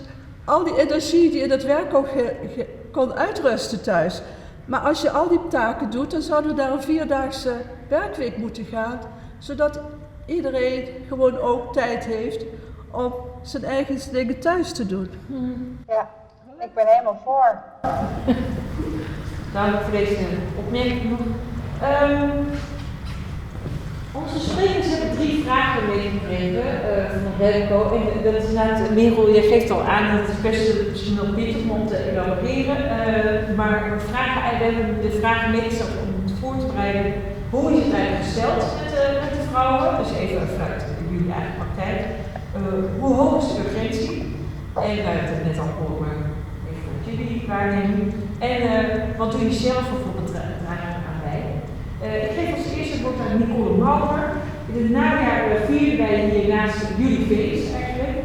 al die energie die in het werk ook kon uitrusten thuis. Maar als je al die taken doet, dan zouden we naar een 4-daagse werkweek moeten gaan. Zodat iedereen gewoon ook tijd heeft om zijn eigen dingen thuis te doen. Ja, ik ben helemaal voor. Dank voor deze opmerking. Onze sprekers hebben 3 vragen meegekregen van Helco. En dat is inderdaad, Merel, je geeft al aan, dat het best misschien nog pittig om te elaboreren. Maar we hebben de vragen meegesteld om het voor te bereiden. Hoe is het eigenlijk gesteld met de vrouwen? Dus even vanuit jullie eigen praktijk. Hoe hoog is de urgentie? En we hebben het net al gehoord, maar even wat jullie waarnemen. En wat doe je zelf bijvoorbeeld aan bij? Ik geef als eerste het woord aan Nicole Maurer. In het najaar vierden wij hier naast jullie feest eigenlijk.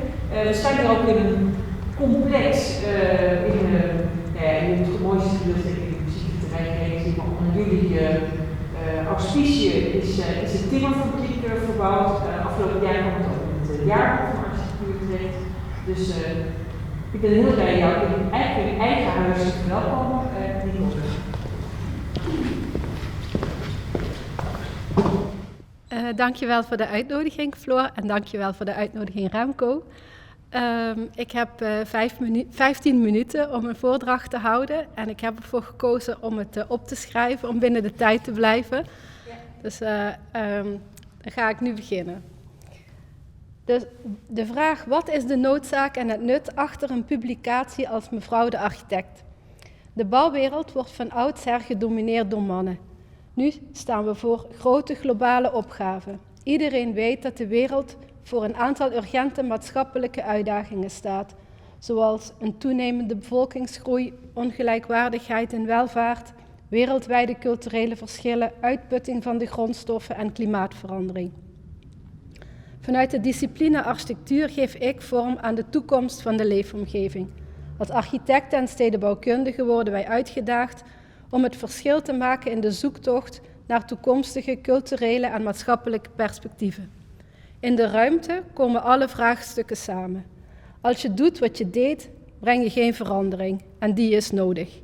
We staan hier ook in een complex, je moet het mooiste gedeelte in het muziekterrein zien, maar onder jullie auspiciën is de timmerfabriek verbouwd. Afgelopen jaar kwam het ook in het jaarboek van architectuur terecht. Dus ik ben heel blij jou eigenlijk in eigen huis te verwelkomen, Nicole. Dankjewel voor de uitnodiging, Floor, en dankjewel voor de uitnodiging, Remco. Ik heb 15 minuten om een voordracht te houden en ik heb ervoor gekozen om het op te schrijven, om binnen de tijd te blijven. Ja. Dus dan ga ik nu beginnen. Dus de vraag, wat is de noodzaak en het nut achter een publicatie als Mevrouw de Architect? De bouwwereld wordt van oudsher gedomineerd door mannen. Nu staan we voor grote globale opgaven. Iedereen weet dat de wereld voor een aantal urgente maatschappelijke uitdagingen staat, zoals een toenemende bevolkingsgroei, ongelijkwaardigheid in welvaart, wereldwijde culturele verschillen, uitputting van de grondstoffen en klimaatverandering. Vanuit de discipline architectuur geef ik vorm aan de toekomst van de leefomgeving. Als architecten en stedenbouwkundigen worden wij uitgedaagd om het verschil te maken in de zoektocht naar toekomstige culturele en maatschappelijke perspectieven. In de ruimte komen alle vraagstukken samen. Als je doet wat je deed, breng je geen verandering en die is nodig.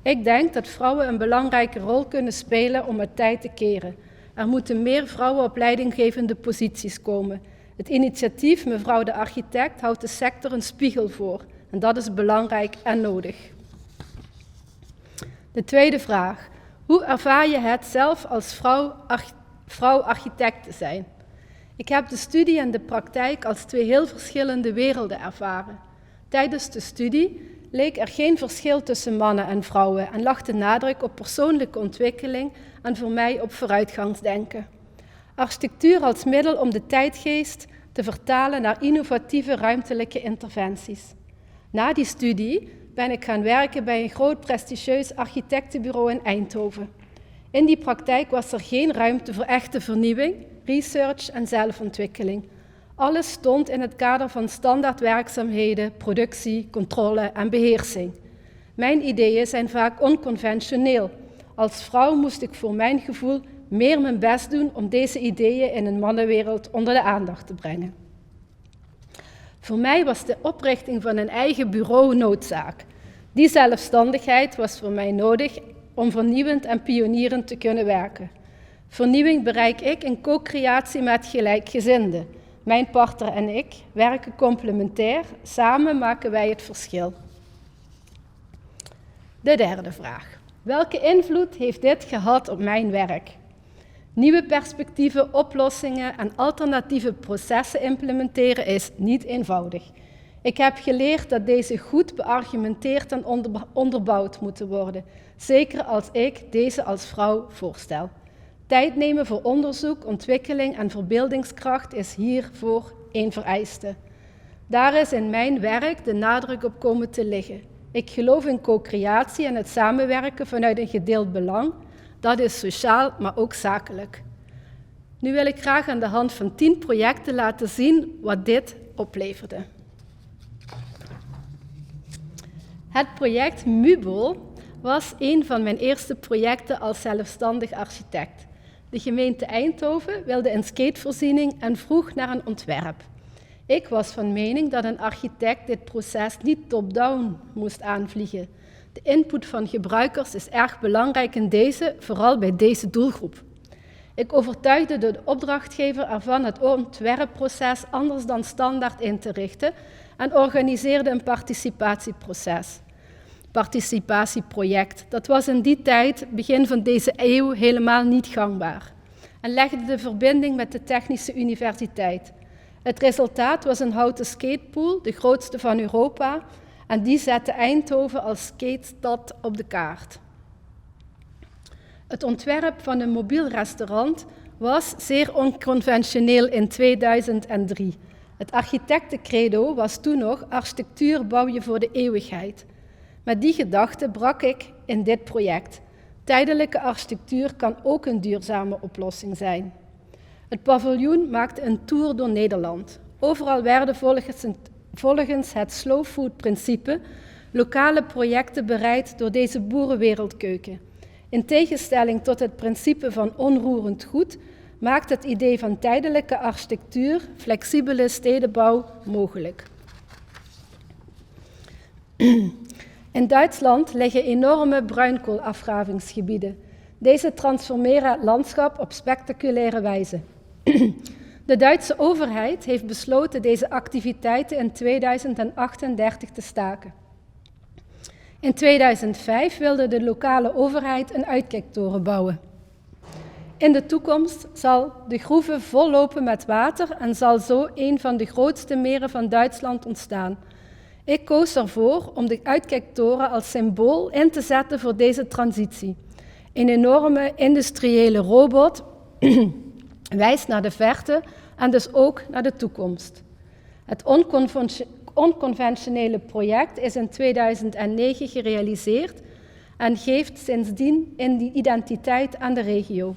Ik denk dat vrouwen een belangrijke rol kunnen spelen om het tij te keren. Er moeten meer vrouwen op leidinggevende posities komen. Het initiatief Mevrouw de Architect houdt de sector een spiegel voor en dat is belangrijk en nodig. De tweede vraag. Hoe ervaar je het zelf als vrouw architect te zijn? Ik heb de studie en de praktijk als 2 heel verschillende werelden ervaren. Tijdens de studie leek er geen verschil tussen mannen en vrouwen en lag de nadruk op persoonlijke ontwikkeling en voor mij op vooruitgangsdenken. Architectuur als middel om de tijdgeest te vertalen naar innovatieve ruimtelijke interventies. Na die studie ben ik gaan werken bij een groot prestigieus architectenbureau in Eindhoven. In die praktijk was er geen ruimte voor echte vernieuwing, research en zelfontwikkeling. Alles stond in het kader van standaardwerkzaamheden, productie, controle en beheersing. Mijn ideeën zijn vaak onconventioneel. Als vrouw moest ik voor mijn gevoel meer mijn best doen om deze ideeën in een mannenwereld onder de aandacht te brengen. Voor mij was de oprichting van een eigen bureau noodzaak. Die zelfstandigheid was voor mij nodig om vernieuwend en pionierend te kunnen werken. Vernieuwing bereik ik in co-creatie met gelijkgezinden. Mijn partner en ik werken complementair, samen maken wij het verschil. De derde vraag. Welke invloed heeft dit gehad op mijn werk? Nieuwe perspectieven, oplossingen en alternatieve processen implementeren is niet eenvoudig. Ik heb geleerd dat deze goed beargumenteerd en onderbouwd moeten worden, zeker als ik deze als vrouw voorstel. Tijd nemen voor onderzoek, ontwikkeling en verbeeldingskracht is hiervoor een vereiste. Daar is in mijn werk de nadruk op komen te liggen. Ik geloof in co-creatie en het samenwerken vanuit een gedeeld belang. Dat is sociaal, maar ook zakelijk. Nu wil ik graag aan de hand van 10 projecten laten zien wat dit opleverde. Het project MUBOL was een van mijn eerste projecten als zelfstandig architect. De gemeente Eindhoven wilde een skatevoorziening en vroeg naar een ontwerp. Ik was van mening dat een architect dit proces niet top-down moest aanvliegen. De input van gebruikers is erg belangrijk in deze, vooral bij deze doelgroep. Ik overtuigde de opdrachtgever ervan het ontwerpproces anders dan standaard in te richten en organiseerde een participatieproject. Dat was in die tijd, begin van deze eeuw, helemaal niet gangbaar. En legde de verbinding met de Technische Universiteit. Het resultaat was een houten skatepool, de grootste van Europa, en die zette Eindhoven als skatestad op de kaart. Het ontwerp van een mobiel restaurant was zeer onconventioneel in 2003. Het architectencredo was toen nog: architectuur bouw je voor de eeuwigheid. Met die gedachte brak ik in dit project. Tijdelijke architectuur kan ook een duurzame oplossing zijn. Het paviljoen maakte een tour door Nederland. Overal werden volgens het slow food principe lokale projecten bereid door deze boerenwereldkeuken. In tegenstelling tot het principe van onroerend goed maakt het idee van tijdelijke architectuur flexibele stedenbouw mogelijk. In Duitsland liggen enorme bruinkoolafgravingsgebieden. Deze transformeren het landschap op spectaculaire wijze. De Duitse overheid heeft besloten deze activiteiten in 2038 te staken. In 2005 wilde de lokale overheid een uitkijktoren bouwen. In de toekomst zal de groeve vollopen met water en zal zo een van de grootste meren van Duitsland ontstaan. Ik koos ervoor om de uitkijktoren als symbool in te zetten voor deze transitie. Een enorme industriële robot wijst naar de verte en dus ook naar de toekomst. Het onconventionele project is in 2009 gerealiseerd en geeft sindsdien een identiteit aan de regio.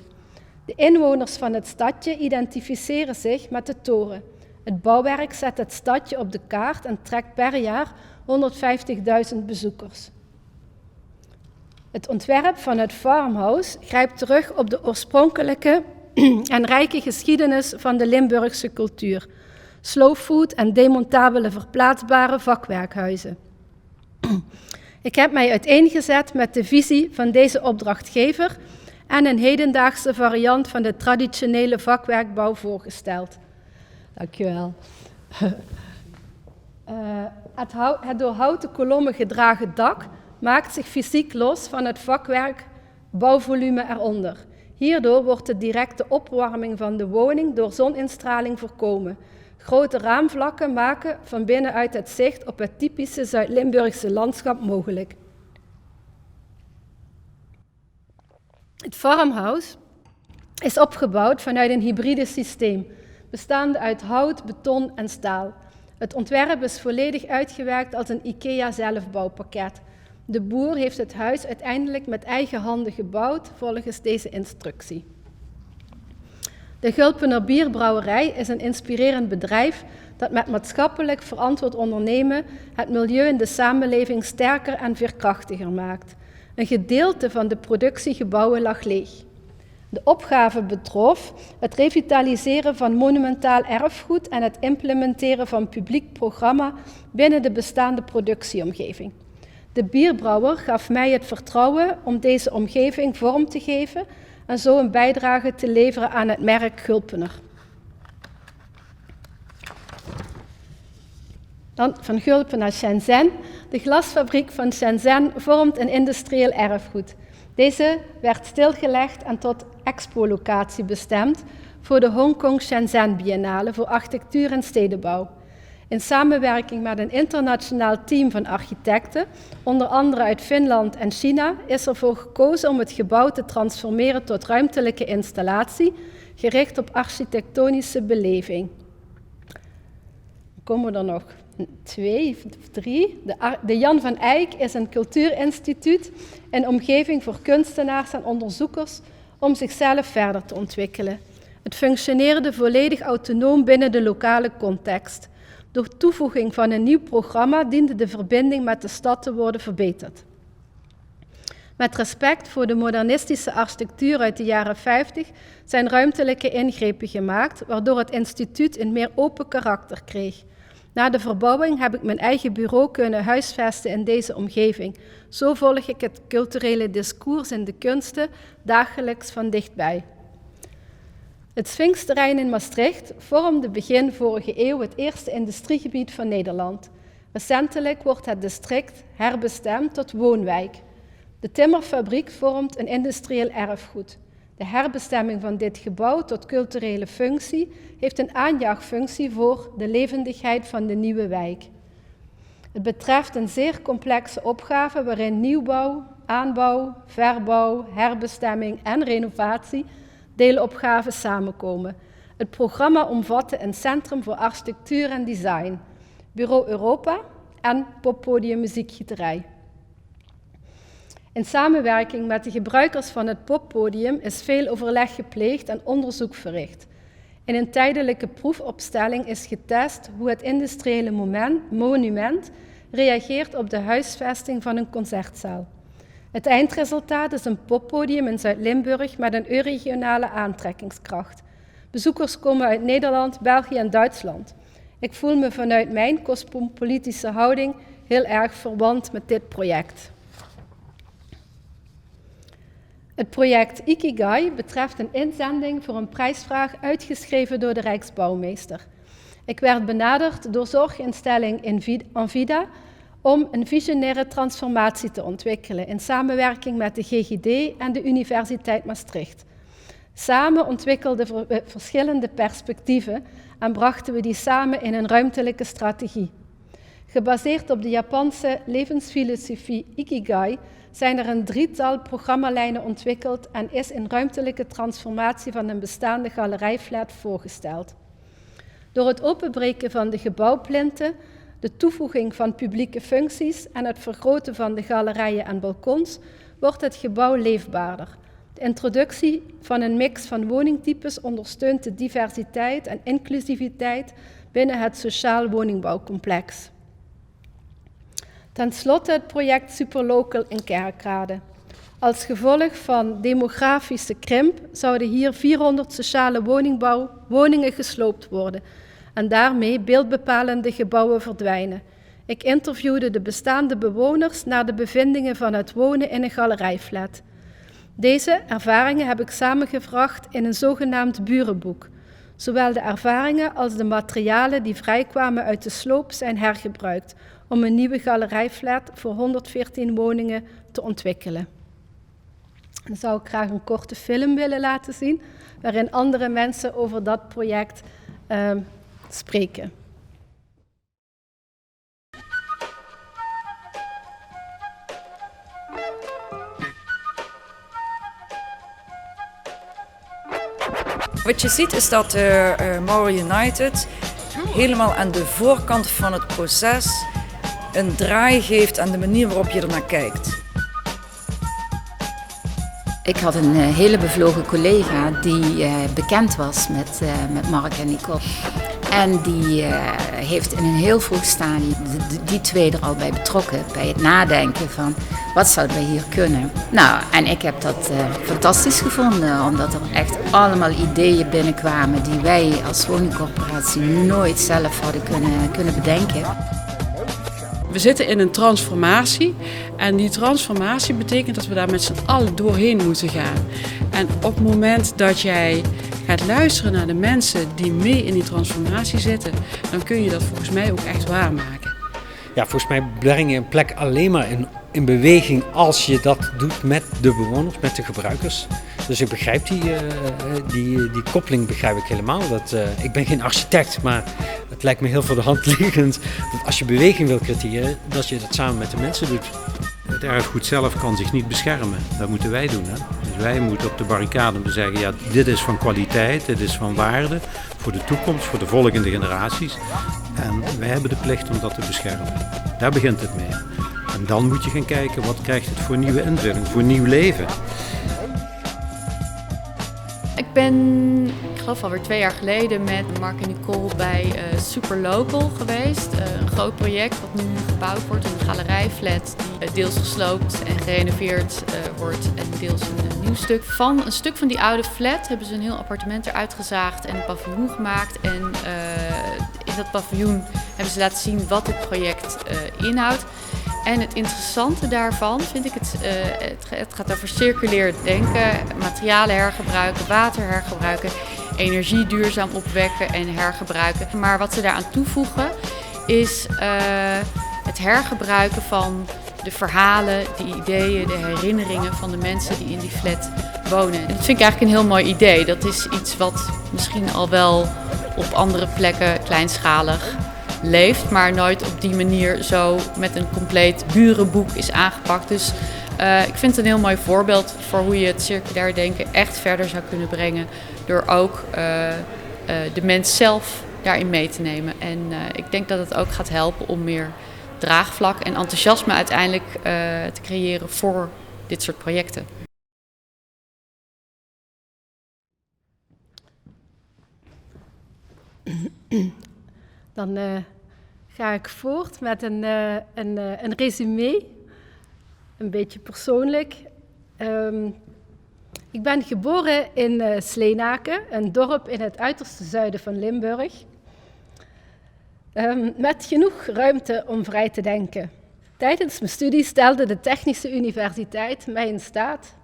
De inwoners van het stadje identificeren zich met de toren. Het bouwwerk zet het stadje op de kaart en trekt per jaar 150.000 bezoekers. Het ontwerp van het farmhouse grijpt terug op de oorspronkelijke en rijke geschiedenis van de Limburgse cultuur. Slow food en demontabele verplaatsbare vakwerkhuizen. Ik heb mij uiteengezet met de visie van deze opdrachtgever en een hedendaagse variant van de traditionele vakwerkbouw voorgesteld. Dankjewel. Het door houten kolommen gedragen dak maakt zich fysiek los van het vakwerkbouwvolume eronder. Hierdoor wordt de directe opwarming van de woning door zoninstraling voorkomen. Grote raamvlakken maken van binnenuit het zicht op het typische Zuid-Limburgse landschap mogelijk. Het farmhouse is opgebouwd vanuit een hybride systeem, bestaande uit hout, beton en staal. Het ontwerp is volledig uitgewerkt als een IKEA-zelfbouwpakket. De boer heeft het huis uiteindelijk met eigen handen gebouwd volgens deze instructie. De Gulpener Bierbrouwerij is een inspirerend bedrijf dat met maatschappelijk verantwoord ondernemen het milieu in de samenleving sterker en veerkrachtiger maakt. Een gedeelte van de productiegebouwen lag leeg. De opgave betrof het revitaliseren van monumentaal erfgoed en het implementeren van publiek programma binnen de bestaande productieomgeving. De bierbrouwer gaf mij het vertrouwen om deze omgeving vorm te geven en zo een bijdrage te leveren aan het merk Gulpener. Dan van Gulpen naar Shenzhen. De glasfabriek van Shenzhen vormt een industrieel erfgoed. Deze werd stilgelegd en tot expo-locatie bestemd voor de Hongkong Shenzhen Biennale voor architectuur en stedenbouw. In samenwerking met een internationaal team van architecten, onder andere uit Finland en China, is ervoor gekozen om het gebouw te transformeren tot ruimtelijke installatie, gericht op architectonische beleving. Dan komen er nog 2 of 3. De Jan van Eyck is een cultuurinstituut, een omgeving voor kunstenaars en onderzoekers om zichzelf verder te ontwikkelen. Het functioneerde volledig autonoom binnen de lokale context. Door toevoeging van een nieuw programma diende de verbinding met de stad te worden verbeterd. Met respect voor de modernistische architectuur uit de jaren 50 zijn ruimtelijke ingrepen gemaakt, waardoor het instituut een meer open karakter kreeg. Na de verbouwing heb ik mijn eigen bureau kunnen huisvesten in deze omgeving. Zo volg ik het culturele discours in de kunsten dagelijks van dichtbij. Het Sphinxterrein in Maastricht vormde begin vorige eeuw het eerste industriegebied van Nederland. Recentelijk wordt het district herbestemd tot woonwijk. De timmerfabriek vormt een industrieel erfgoed. De herbestemming van dit gebouw tot culturele functie heeft een aanjaagfunctie voor de levendigheid van de nieuwe wijk. Het betreft een zeer complexe opgave waarin nieuwbouw, aanbouw, verbouw, herbestemming en renovatie deelopgaven samenkomen. Het programma omvatte een centrum voor architectuur en design, Bureau Europa en poppodium Muziekgieterij. In samenwerking met de gebruikers van het poppodium is veel overleg gepleegd en onderzoek verricht. In een tijdelijke proefopstelling is getest hoe het industriële monument reageert op de huisvesting van een concertzaal. Het eindresultaat is een poppodium in Zuid-Limburg met een regionale aantrekkingskracht. Bezoekers komen uit Nederland, België en Duitsland. Ik voel me vanuit mijn cosmopolitische houding heel erg verwant met dit project. Het project Ikigai betreft een inzending voor een prijsvraag uitgeschreven door de Rijksbouwmeester. Ik werd benaderd door zorginstelling Anvida om een visionaire transformatie te ontwikkelen in samenwerking met de GGD en de Universiteit Maastricht. Samen ontwikkelden we verschillende perspectieven en brachten we die samen in een ruimtelijke strategie. Gebaseerd op de Japanse levensfilosofie Ikigai zijn er een 3-tal programmalijnen ontwikkeld en is een ruimtelijke transformatie van een bestaande galerijflat voorgesteld. Door het openbreken van de gebouwplinten, de toevoeging van publieke functies en het vergroten van de galerijen en balkons wordt het gebouw leefbaarder. De introductie van een mix van woningtypes ondersteunt de diversiteit en inclusiviteit binnen het sociaal woningbouwcomplex. Ten slotte het project Superlocal in Kerkrade. Als gevolg van demografische krimp zouden hier 400 sociale woningen gesloopt worden en daarmee beeldbepalende gebouwen verdwijnen. Ik interviewde de bestaande bewoners naar de bevindingen van het wonen in een galerijflat. Deze ervaringen heb ik samengebracht in een zogenaamd burenboek. Zowel de ervaringen als de materialen die vrijkwamen uit de sloop zijn hergebruikt om een nieuwe galerijflat voor 114 woningen te ontwikkelen. Dan zou ik graag een korte film willen laten zien, waarin andere mensen over dat project spreken. Wat je ziet is dat Mower United helemaal aan de voorkant van het proces een draai geeft aan de manier waarop je ernaar kijkt. Ik had een hele bevlogen collega die bekend was met Mark en Nicole. En die heeft in een heel vroeg stadium die twee er al bij betrokken. Bij het nadenken van wat zouden we hier kunnen. Nou, en ik heb dat fantastisch gevonden. Omdat er echt allemaal ideeën binnenkwamen die wij als woningcorporatie nooit zelf hadden kunnen bedenken. We zitten in een transformatie en die transformatie betekent dat we daar met z'n allen doorheen moeten gaan. En op het moment dat jij gaat luisteren naar de mensen die mee in die transformatie zitten, dan kun je dat volgens mij ook echt waarmaken. Ja, volgens mij breng je een plek alleen maar in beweging als je dat doet met de bewoners, met de gebruikers. Dus ik begrijp die koppeling begrijp ik helemaal. Ik ben geen architect, maar het lijkt me heel voor de hand liggend dat als je beweging wil creëren, dat je dat samen met de mensen doet. Het erfgoed zelf kan zich niet beschermen. Dat moeten wij doen. Hè? Dus wij moeten op de barricade om te zeggen, ja, dit is van kwaliteit, dit is van waarde voor de toekomst, voor de volgende generaties. En wij hebben de plicht om dat te beschermen. Daar begint het mee. En dan moet je gaan kijken, wat krijgt het voor nieuwe invulling, voor nieuw leven. Ik ben, ik geloof alweer 2 jaar geleden met Mark en Nicole bij Superlocal geweest. Een groot project wat nu gebouwd wordt, een galerijflat die deels gesloopt en gerenoveerd wordt en deels een nieuw stuk. Van een stuk van die oude flat hebben ze een heel appartement eruit gezaagd en een paviljoen gemaakt. En in dat paviljoen hebben ze laten zien wat dit project inhoudt. En het interessante daarvan vind ik het gaat over circulair denken, materialen hergebruiken, water hergebruiken, energie duurzaam opwekken en hergebruiken. Maar wat ze daaraan toevoegen is het hergebruiken van de verhalen, de ideeën, de herinneringen van de mensen die in die flat wonen. En dat vind ik eigenlijk een heel mooi idee. Dat is iets wat misschien al wel op andere plekken kleinschalig leeft, maar nooit op die manier zo met een compleet burenboek is aangepakt. Dus ik vind het een heel mooi voorbeeld voor hoe je het circulair denken echt verder zou kunnen brengen door ook de mens zelf daarin mee te nemen. En ik denk dat het ook gaat helpen om meer draagvlak en enthousiasme uiteindelijk te creëren voor dit soort projecten. Dan ga ik voort met een resumé, een beetje persoonlijk. Ik ben geboren in Sleenaken, een dorp in het uiterste zuiden van Limburg, met genoeg ruimte om vrij te denken. Tijdens mijn studie stelde de Technische Universiteit mij in staat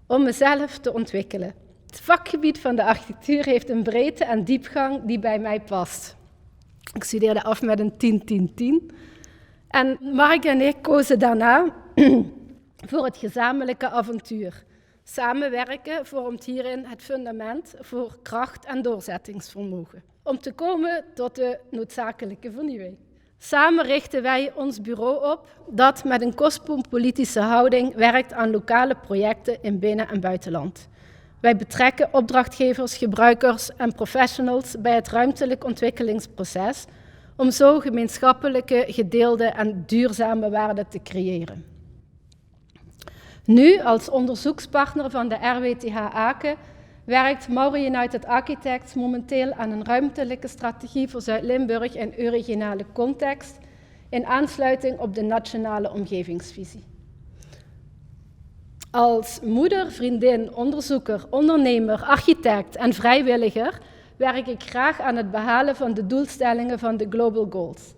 om mezelf te ontwikkelen. Het vakgebied van de architectuur heeft een breedte en diepgang die bij mij past. Ik studeerde af met een 10-10-10. En Mark en ik kozen daarna voor het gezamenlijke avontuur. Samenwerken vormt hierin het fundament voor kracht en doorzettingsvermogen. Om te komen tot de noodzakelijke vernieuwing. Samen richten wij ons bureau op dat met een cosmopolitische houding werkt aan lokale projecten in binnen- en buitenland. Wij betrekken opdrachtgevers, gebruikers en professionals bij het ruimtelijk ontwikkelingsproces om zo gemeenschappelijke, gedeelde en duurzame waarden te creëren. Nu, als onderzoekspartner van de RWTH Aken, werkt Mauri United Architects momenteel aan een ruimtelijke strategie voor Zuid-Limburg in regionale context in aansluiting op de nationale omgevingsvisie. Als moeder, vriendin, onderzoeker, ondernemer, architect en vrijwilliger werk ik graag aan het behalen van de doelstellingen van de Global Goals.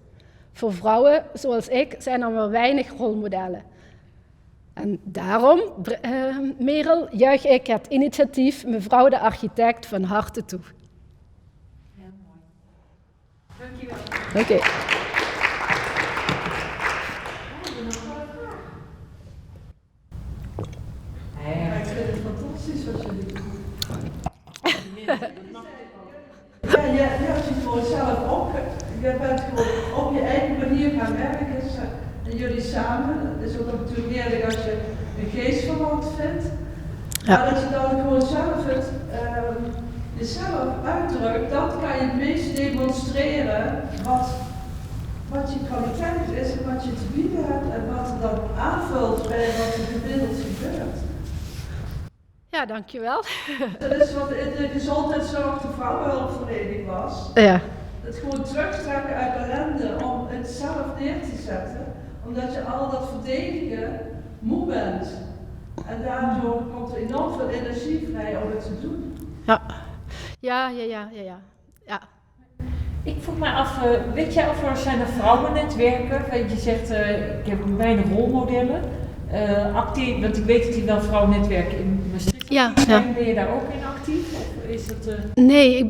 Voor vrouwen zoals ik zijn er maar weinig rolmodellen. En daarom, Merel, juich ik het initiatief Mevrouw de Architect van harte toe. Heel mooi. Dankjewel. Oké. Ik vind het fantastisch wat jullie doen. Ja, je hebt het voor jezelf je bent gewoon op je eigen manier gaan werken. En jullie samen, het is ook natuurlijk heerlijk als je een geestverwant vindt. Ja. Maar dat je dan gewoon zelf jezelf uitdrukt, dat kan je het meest demonstreren wat je kwaliteit is en wat je te bieden hebt en wat er dan aanvult bij wat er gemiddeld gebeurt. Ja, dankjewel. Dat is wat in de gezondheidszorg de vrouwenhulpverlening was. Ja. Het gewoon terugtrekken uit ellende om het zelf neer te zetten, omdat je al dat verdedigen moe bent. En daardoor komt er enorm veel energie vrij om het te doen. Ja. Ik vroeg me af, weet jij of er zijn vrouwennetwerken? Want je zegt, ik heb weinig rolmodellen. Want ik weet dat die wel vrouwennetwerken in Maastricht zijn. Ben je daar ook in actief? Of is het, Nee, ik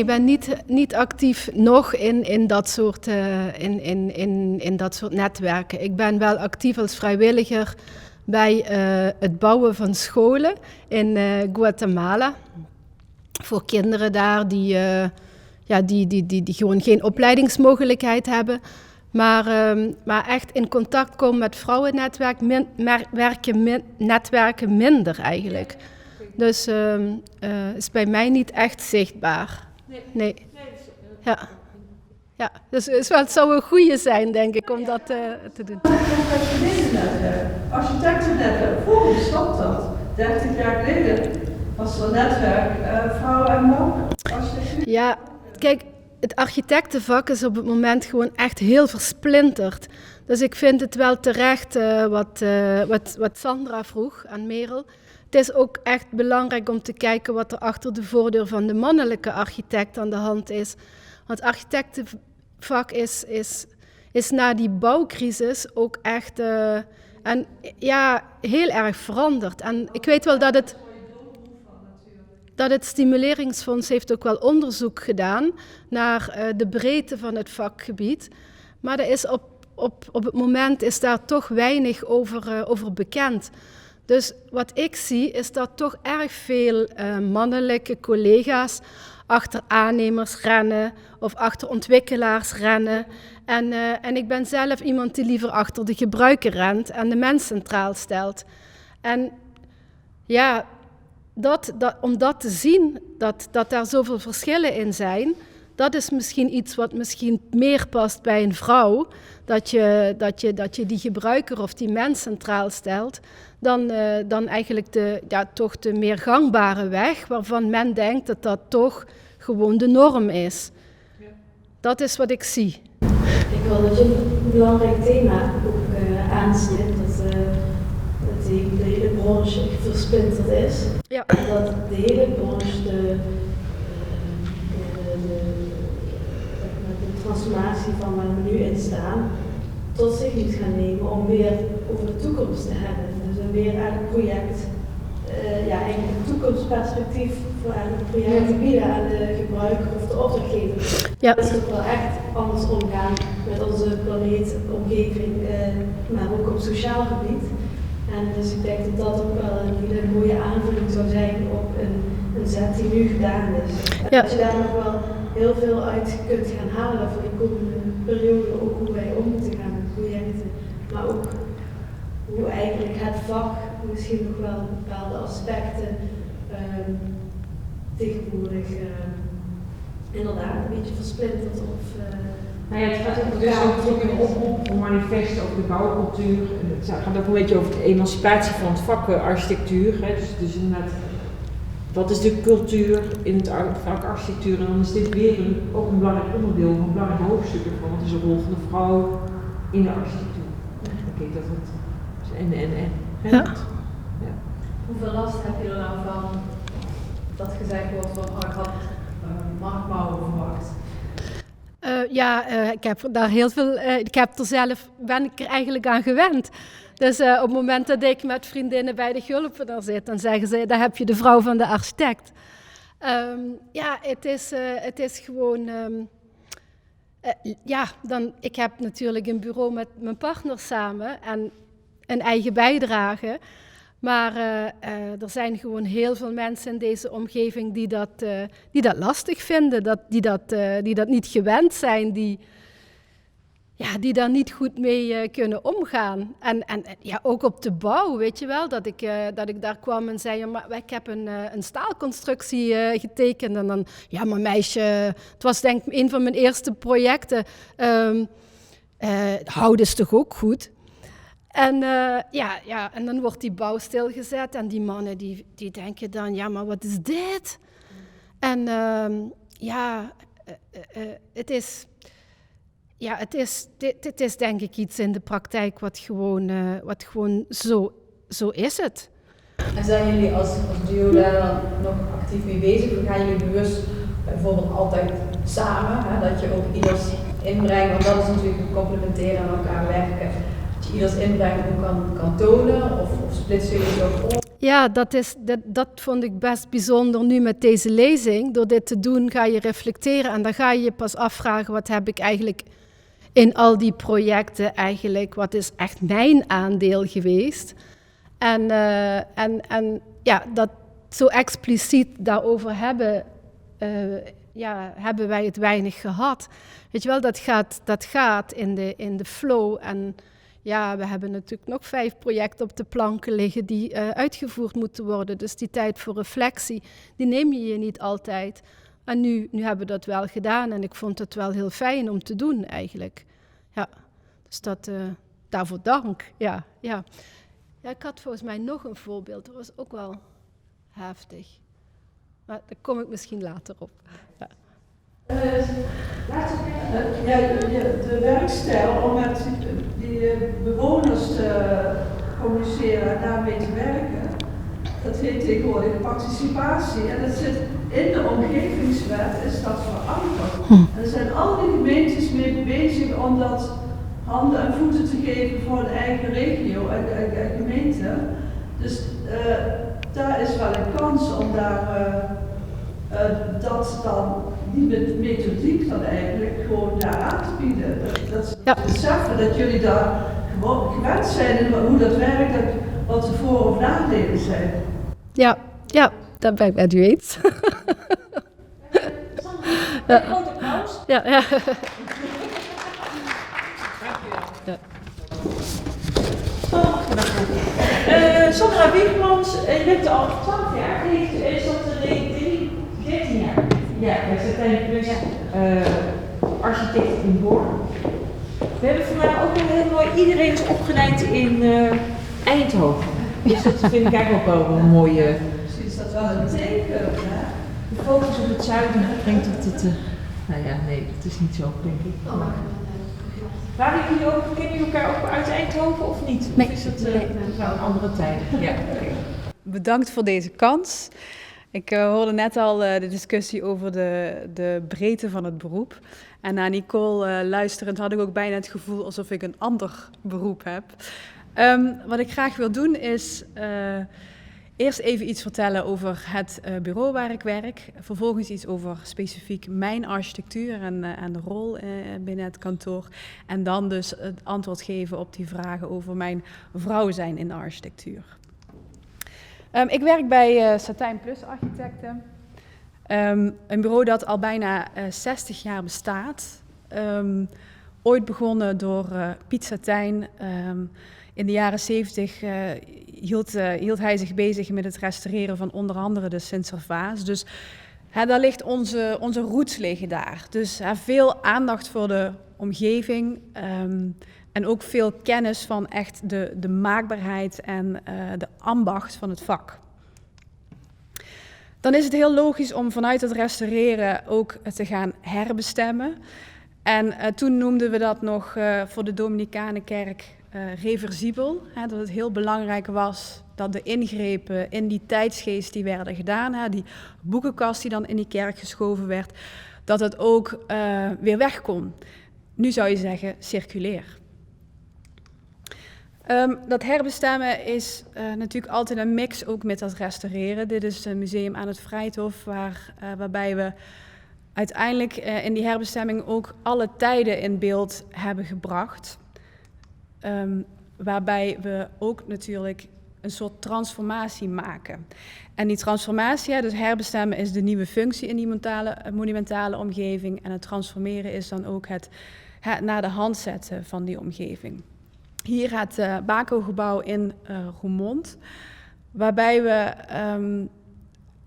ben niet actief nog in dat soort netwerken. Ik ben wel actief als vrijwilliger bij het bouwen van scholen in Guatemala. Voor kinderen daar die gewoon geen opleidingsmogelijkheid hebben. Maar echt in contact komen met vrouwennetwerken minder eigenlijk. Dus is bij mij niet echt zichtbaar. Nee. Ja, dus het zou een goede zijn, denk ik, om dat te doen. Architectennetwerk, hoe bestond dat? 30 jaar geleden was er een netwerk vrouw en man architectuur. Ja, kijk, het architectenvak is op het moment gewoon echt heel versplinterd. Dus ik vind het wel terecht wat Sandra vroeg aan Merel. Het is ook echt belangrijk om te kijken wat er achter de voordeur van de mannelijke architect aan de hand is. Want het architectenvak is na die bouwcrisis ook echt heel erg veranderd. En ik weet wel dat het Stimuleringsfonds heeft ook wel onderzoek gedaan naar de breedte van het vakgebied. Maar er is op het moment is daar toch weinig over bekend. Dus wat ik zie is dat toch erg veel mannelijke collega's achter aannemers rennen of achter ontwikkelaars rennen. En ik ben zelf iemand die liever achter de gebruiker rent en de mens centraal stelt. En ja, om dat te zien, dat daar zoveel verschillen in zijn, dat is misschien iets wat misschien meer past bij een vrouw, dat je die gebruiker of die mens centraal stelt, dan eigenlijk toch de meer gangbare weg, waarvan men denkt dat dat toch gewoon de norm is. Ja. Dat is wat ik zie. Ik wil dat je een belangrijk thema ook aansnipt, dat de hele branche versplinterd is. Ja. En dat de hele branche de transformatie van waar we nu in staan tot zich moet gaan nemen om weer over de toekomst te hebben. Dus een weer eigenlijk project, eigenlijk een toekomstperspectief voor eigenlijk projecten bieden aan de gebruiker of de opdrachtgever. Ja. Dat is ook wel echt anders omgaan met onze planeet, omgeving, maar ook op sociaal gebied. En dus ik denk dat dat ook wel een hele mooie aanvulling zou zijn op een zet die nu gedaan is. Ja. Dat je daar nog wel heel veel uit kunt gaan halen voor de komende periode, ook hoe wij om moeten gaan met projecten, maar ook hoe eigenlijk het vak misschien nog wel bepaalde aspecten tegenwoordig inderdaad een beetje versplinterd of het gaat ook een oproep, een manifest over de bouwcultuur. Het gaat ook een beetje over de emancipatie van het vak architectuur. Dus inderdaad, wat is de cultuur in het vak architectuur? En dan is dit weer ook een belangrijk onderdeel, een belangrijk hoofdstuk ervan. Wat is de rol van de vrouw in de architectuur? Ik denk dat het Ja. Hoeveel last heb je er nou van dat gezegd wordt van ik had marktbouw verwacht? Ik heb daar heel veel. Ben ik er eigenlijk aan gewend. Dus op het moment dat ik met vriendinnen bij de Gulpen daar zit, dan zeggen ze, daar heb je de vrouw van de architect. Het is gewoon. Ik heb natuurlijk een bureau met mijn partner samen en een eigen bijdrage. Maar er zijn gewoon heel veel mensen in deze omgeving die dat lastig vinden, die dat niet gewend zijn, die daar niet goed mee kunnen omgaan. En ook op de bouw, weet je wel, dat ik daar kwam en zei, maar ik heb een staalconstructie getekend. En dan, ja maar meisje, het was denk ik een van mijn eerste projecten, hout is toch ook goed? En en dan wordt die bouw stilgezet en die mannen die denken dan, ja, maar wat is dit? En het is denk ik iets in de praktijk wat gewoon zo is het. En zijn jullie als duo daar dan nog actief mee bezig? Of gaan jullie bewust bijvoorbeeld altijd samen, hè, dat je ook ieders inbreng, want dat is natuurlijk een complementeren aan elkaar werken. Dat je ieders inbreng ook kan tonen of splitsen jullie het ook op? Ja, dat vond ik best bijzonder nu met deze lezing. Door dit te doen ga je reflecteren en dan ga je je pas afvragen, wat heb ik eigenlijk in al die projecten eigenlijk, wat is echt mijn aandeel geweest? En ja, dat zo expliciet daarover hebben wij het weinig gehad. Weet je wel, dat gaat in de flow. En ja, we hebben natuurlijk nog 5 projecten op de planken liggen die uitgevoerd moeten worden. Dus die tijd voor reflectie, die neem je niet altijd. En nu hebben we dat wel gedaan en ik vond het wel heel fijn om te doen eigenlijk. Ja, dus daarvoor dank. Ja, ik had volgens mij nog een voorbeeld, dat was ook wel heftig. Maar daar kom ik misschien later op. Ja. De werkstijl om met die bewoners te communiceren en daarmee te werken, dat heet tegenwoordig participatie. En dat zit in de omgevingswet, is dat verankerd. En er zijn al die gemeentes mee bezig om dat handen en voeten te geven voor een eigen regio en gemeente. Dus daar is wel een kans om daar dat dan, die methodiek dan eigenlijk gewoon daar aan te bieden. Dat ze beseffen dat jullie daar gewoon gewend zijn en hoe dat werkt, wat de voor- of nadelen zijn. Ja, daar ben ik met u eens. Een groot applaus. Ja. Sandra Wiegmans, je bent al 12 jaar, is dat 13 jaar? Ja, wij zijn uiteindelijk architect in Born. We hebben vandaag ook een heel mooi, iedereen is opgeleid in Eindhoven. Dus dat vind ik eigenlijk ook wel een mooie... Precies, dat wel een teken, hè? De focus op het zuiden brengt tot het... nee, dat is niet zo, denk ik. Kennen jullie elkaar ook uit Eindhoven of niet? Nee. Of is het een andere tijd? Ja, okay. Bedankt voor deze kans. Ik hoorde net al de discussie over de breedte van het beroep. En naar Nicole luisterend had ik ook bijna het gevoel alsof ik een ander beroep heb. Wat ik graag wil doen is eerst even iets vertellen over het bureau waar ik werk. Vervolgens iets over specifiek mijn architectuur en de rol binnen het kantoor. En dan dus het antwoord geven op die vragen over mijn vrouw zijn in de architectuur. Ik werk bij Satijn Plus Architecten. Een bureau dat al bijna 60 jaar bestaat. Ooit begonnen door Piet Satijn. In de jaren 70 hield hij zich bezig met het restaureren van onder andere de Sint-Servaas. Dus daar ligt onze roots liggen daar. Dus veel aandacht voor de omgeving en ook veel kennis van echt de maakbaarheid en de ambacht van het vak. Dan is het heel logisch om vanuit het restaureren ook te gaan herbestemmen. En toen noemden we dat nog voor de Dominicanenkerk reversibel. Dat het heel belangrijk was dat de ingrepen in die tijdsgeest die werden gedaan, die boekenkast die dan in die kerk geschoven werd, dat het ook weer weg kon. Nu zou je zeggen circulair. Dat herbestemmen is natuurlijk altijd een mix ook met dat restaureren. Dit is een museum aan het Vrijthof waarbij we uiteindelijk in die herbestemming ook alle tijden in beeld hebben gebracht. Waarbij we ook natuurlijk een soort transformatie maken. En die transformatie, dus herbestemmen, is de nieuwe functie in die monumentale omgeving. En het transformeren is dan ook het naar de hand zetten van die omgeving. Hier het Baco-gebouw in Roermond, waarbij we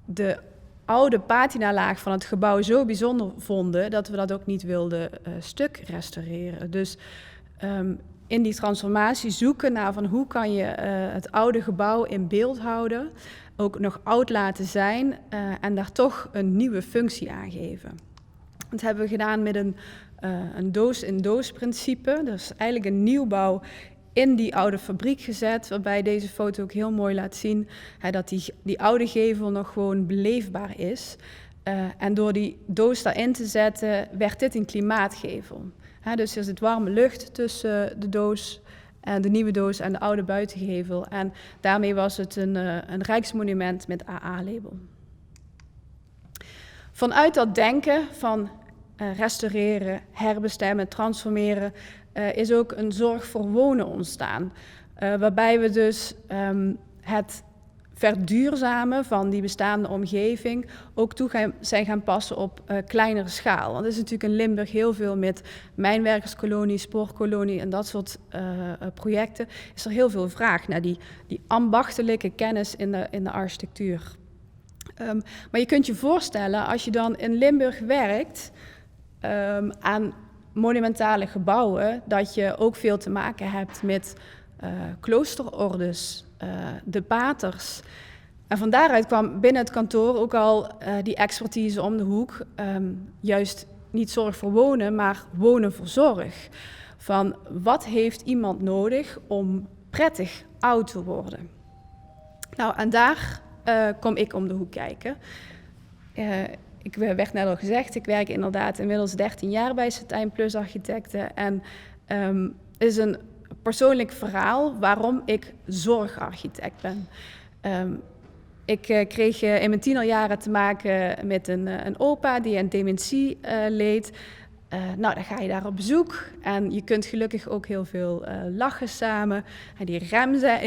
de oude patinalaag van het gebouw zo bijzonder vonden dat we dat ook niet wilden stuk restaureren. Dus in die transformatie zoeken naar van hoe kan je het oude gebouw in beeld houden, ook nog oud laten zijn en daar toch een nieuwe functie aan geven. Dat hebben we gedaan met een doos-in-doos principe, dus eigenlijk een nieuwbouw in die oude fabriek gezet, waarbij deze foto ook heel mooi laat zien dat die oude gevel nog gewoon beleefbaar is. En door die doos daarin te zetten, werd dit een klimaatgevel. Dus er zit warme lucht tussen de doos en de nieuwe doos en de oude buitengevel. En daarmee was het een Rijksmonument met AA-label. Vanuit dat denken van restaureren, herbestemmen, transformeren, is ook een zorg voor wonen ontstaan. Waarbij we dus het verduurzamen van die bestaande omgeving ook zijn gaan passen op kleinere schaal. Want er is natuurlijk in Limburg heel veel met mijnwerkerskolonie, spoorkolonie en dat soort projecten. Is er heel veel vraag naar die ambachtelijke kennis in de architectuur. Maar je kunt je voorstellen, als je dan in Limburg werkt aan monumentale gebouwen, dat je ook veel te maken hebt met kloosterordes, de paters. En van daaruit kwam binnen het kantoor ook al die expertise om de hoek. Juist niet zorg voor wonen, maar wonen voor zorg. Van wat heeft iemand nodig om prettig oud te worden? Nou, en daar kom ik om de hoek kijken. Ik werd net al gezegd, ik werk inderdaad inmiddels 13 jaar bij Satijn Plus Architecten. En het is een persoonlijk verhaal waarom ik zorgarchitect ben. Ik kreeg in mijn tienerjaren te maken met een opa die aan dementie leed. Nou, dan ga je daar op bezoek en je kunt gelukkig ook heel veel lachen samen. En die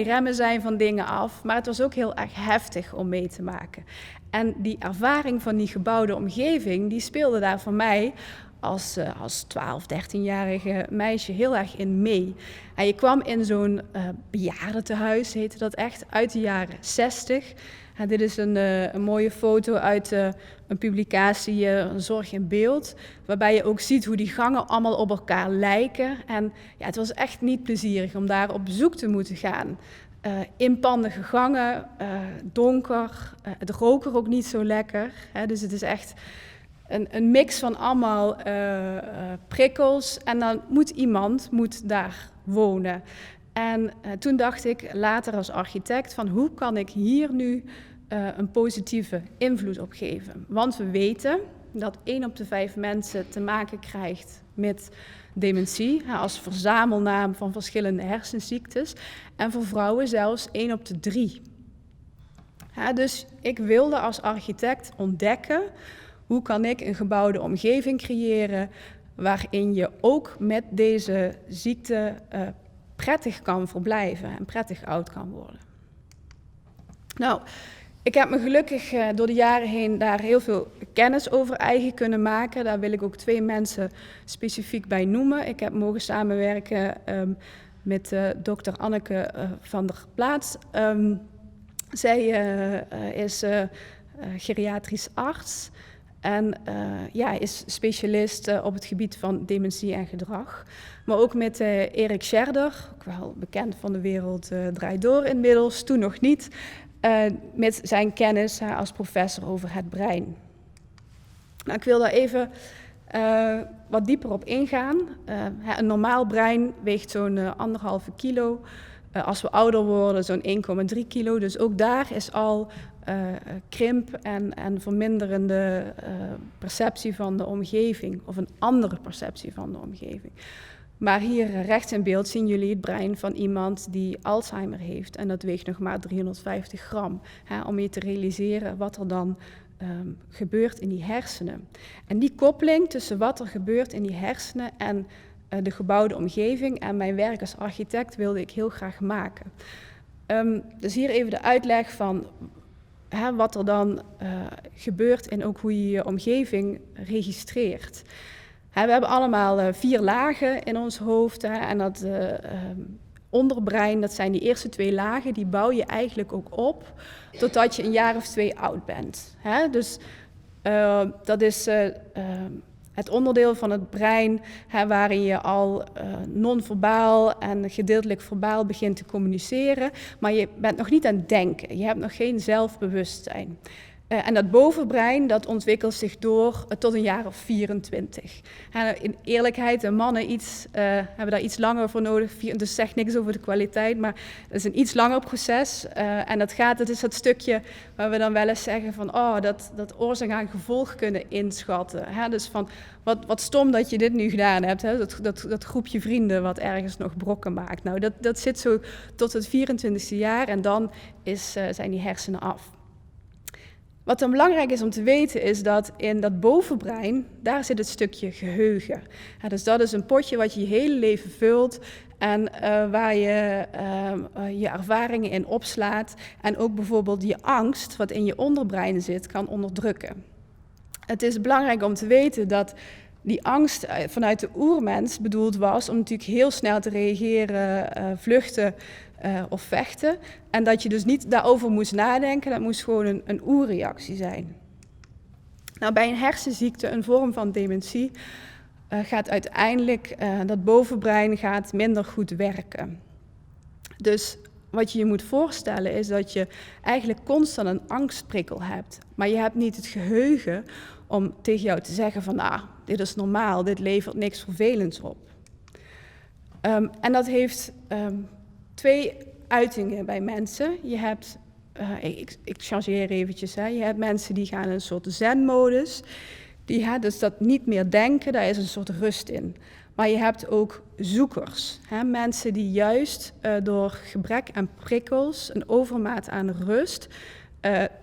remmen zijn van dingen af, maar het was ook heel erg heftig om mee te maken. En die ervaring van die gebouwde omgeving, die speelde daar voor mij als 12, 13-jarige meisje heel erg in mee. En je kwam in zo'n bejaardentehuis, heette dat echt, uit de jaren 60. En dit is een mooie foto uit een publicatie, Zorg in Beeld, waarbij je ook ziet hoe die gangen allemaal op elkaar lijken. En ja, het was echt niet plezierig om daar op bezoek te moeten gaan. Inpandige gangen, donker, het rook er ook niet zo lekker. Dus het is echt een mix van allemaal prikkels en dan moet iemand daar wonen. En toen dacht ik later als architect van hoe kan ik hier nu een positieve invloed op geven? Want we weten dat 1 op de 5 mensen te maken krijgt met dementie, als verzamelnaam van verschillende hersenziektes. En voor vrouwen zelfs 1 op de 3. Dus ik wilde als architect ontdekken hoe kan ik een gebouwde omgeving creëren waarin je ook met deze ziekte prettig kan verblijven en prettig oud kan worden. Nou, ik heb me gelukkig door de jaren heen daar heel veel kennis over eigen kunnen maken. Daar wil ik ook 2 mensen specifiek bij noemen. Ik heb mogen samenwerken met dokter Anneke van der Plaats. Zij is geriatrisch arts en is specialist op het gebied van dementie en gedrag. Maar ook met Erik Scherder, ook wel bekend van de wereld draait door inmiddels, toen nog niet. Met zijn kennis als professor over het brein. Nou, ik wil daar even wat dieper op ingaan. Een normaal brein weegt zo'n 1,5 kilo. Als we ouder worden zo'n 1,3 kilo. Dus ook daar is al krimp en verminderende perceptie van de omgeving. Of een andere perceptie van de omgeving. Maar hier rechts in beeld zien jullie het brein van iemand die Alzheimer heeft. En dat weegt nog maar 350 gram. Om je te realiseren wat er dan gebeurt in die hersenen. En die koppeling tussen wat er gebeurt in die hersenen en de gebouwde omgeving en mijn werk als architect wilde ik heel graag maken. Dus hier even de uitleg van wat er dan gebeurt en ook hoe je je omgeving registreert. We hebben allemaal 4 lagen in ons hoofd en dat onderbrein, dat zijn die eerste 2 lagen, die bouw je eigenlijk ook op totdat je een jaar of 2 oud bent. Dus dat is het onderdeel van het brein waarin je al non-verbaal en gedeeltelijk verbaal begint te communiceren, maar je bent nog niet aan het denken, je hebt nog geen zelfbewustzijn. En dat bovenbrein, dat ontwikkelt zich door tot een jaar of 24. In eerlijkheid, de mannen hebben daar iets langer voor nodig, dus zegt niks over de kwaliteit, maar het is een iets langer proces. En dat is dat stukje waar we dan wel eens zeggen van, dat oorzaak en gevolg kunnen inschatten. Dus van, wat stom dat je dit nu gedaan hebt, dat groepje vrienden wat ergens nog brokken maakt. Nou, dat zit zo tot het 24e jaar en dan zijn die hersenen af. Wat dan belangrijk is om te weten is dat in dat bovenbrein, daar zit het stukje geheugen. Dus dat is een potje wat je hele leven vult en waar je je ervaringen in opslaat en ook bijvoorbeeld je angst, wat in je onderbrein zit, kan onderdrukken. Het is belangrijk om te weten dat die angst vanuit de oermens bedoeld was om natuurlijk heel snel te reageren, vluchten of vechten. En dat je dus niet daarover moest nadenken, dat moest gewoon een oerreactie zijn. Nou, bij een hersenziekte, een vorm van dementie, gaat uiteindelijk dat bovenbrein gaat minder goed werken. Dus wat je je moet voorstellen is dat je eigenlijk constant een angstprikkel hebt. Maar je hebt niet het geheugen om tegen jou te zeggen van, dit is normaal, dit levert niks vervelends op. En dat heeft 2 uitingen bij mensen. Je hebt, ik changeer eventjes, je hebt mensen die gaan in een soort zen-modus. Dus dat niet meer denken, daar is een soort rust in. Maar je hebt ook zoekers. Mensen die juist door gebrek aan prikkels, een overmaat aan rust,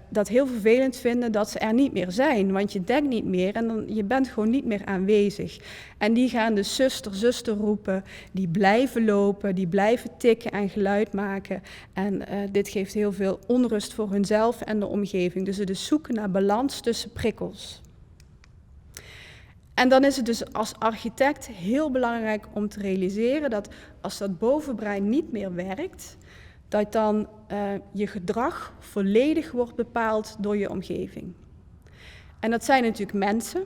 dat heel vervelend vinden dat ze er niet meer zijn. Want je denkt niet meer en je bent gewoon niet meer aanwezig. En die gaan dus zuster roepen, die blijven lopen, die blijven tikken en geluid maken. En dit geeft heel veel onrust voor hunzelf en de omgeving. Dus het is zoeken naar balans tussen prikkels. En dan is het dus als architect heel belangrijk om te realiseren dat als dat bovenbrein niet meer werkt, dat dan je gedrag volledig wordt bepaald door je omgeving. En dat zijn natuurlijk mensen.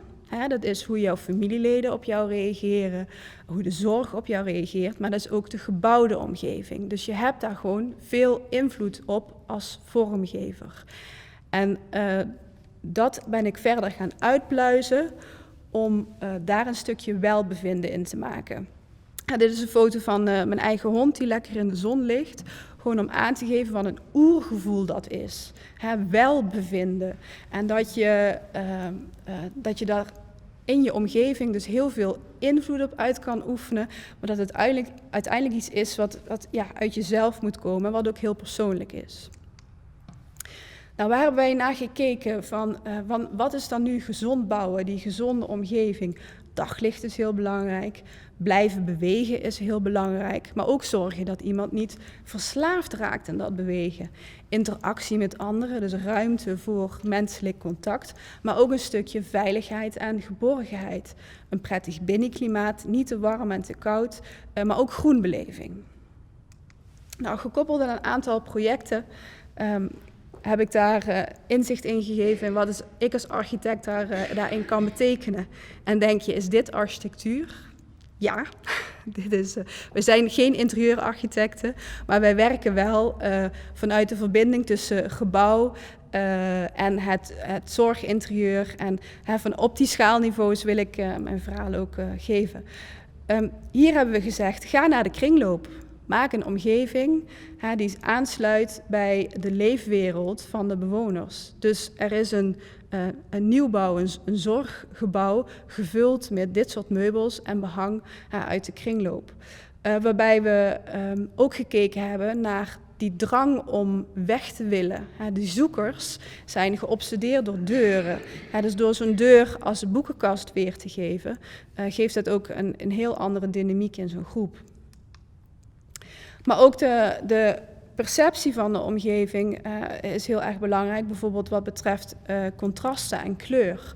Dat is hoe jouw familieleden op jou reageren, hoe de zorg op jou reageert, maar dat is ook de gebouwde omgeving. Dus je hebt daar gewoon veel invloed op als vormgever. En dat ben ik verder gaan uitpluizen om daar een stukje welbevinden in te maken. Dit is een foto van mijn eigen hond die lekker in de zon ligt. Gewoon om aan te geven wat een oergevoel dat is. Welbevinden. En dat je daar in je omgeving dus heel veel invloed op uit kan oefenen. Maar dat het uiteindelijk iets is wat uit jezelf moet komen. Wat ook heel persoonlijk is. Nou, waar hebben wij naar gekeken van wat is dan nu gezond bouwen, die gezonde omgeving? Daglicht is heel belangrijk, blijven bewegen is heel belangrijk, maar ook zorgen dat iemand niet verslaafd raakt in dat bewegen. Interactie met anderen, dus ruimte voor menselijk contact, maar ook een stukje veiligheid en geborgenheid. Een prettig binnenklimaat, niet te warm en te koud, maar ook groenbeleving. Nou, gekoppeld aan een aantal projecten heb ik daar inzicht in gegeven in wat ik als architect daarin kan betekenen. En denk je, is dit architectuur? Ja, we zijn geen interieurarchitecten, maar wij werken wel vanuit de verbinding tussen gebouw en het zorginterieur. En van op die schaalniveaus wil ik mijn verhaal ook geven. Hier hebben we gezegd, ga naar de kringloop. Maak een omgeving die aansluit bij de leefwereld van de bewoners. Dus er is een nieuwbouw, een zorggebouw, gevuld met dit soort meubels en behang uit de kringloop. Waarbij we ook gekeken hebben naar die drang om weg te willen. De zoekers zijn geobsedeerd door deuren. Dus door zo'n deur als boekenkast weer te geven, geeft dat ook een heel andere dynamiek in zo'n groep. Maar ook de perceptie van de omgeving is heel erg belangrijk, bijvoorbeeld wat betreft contrasten en kleur.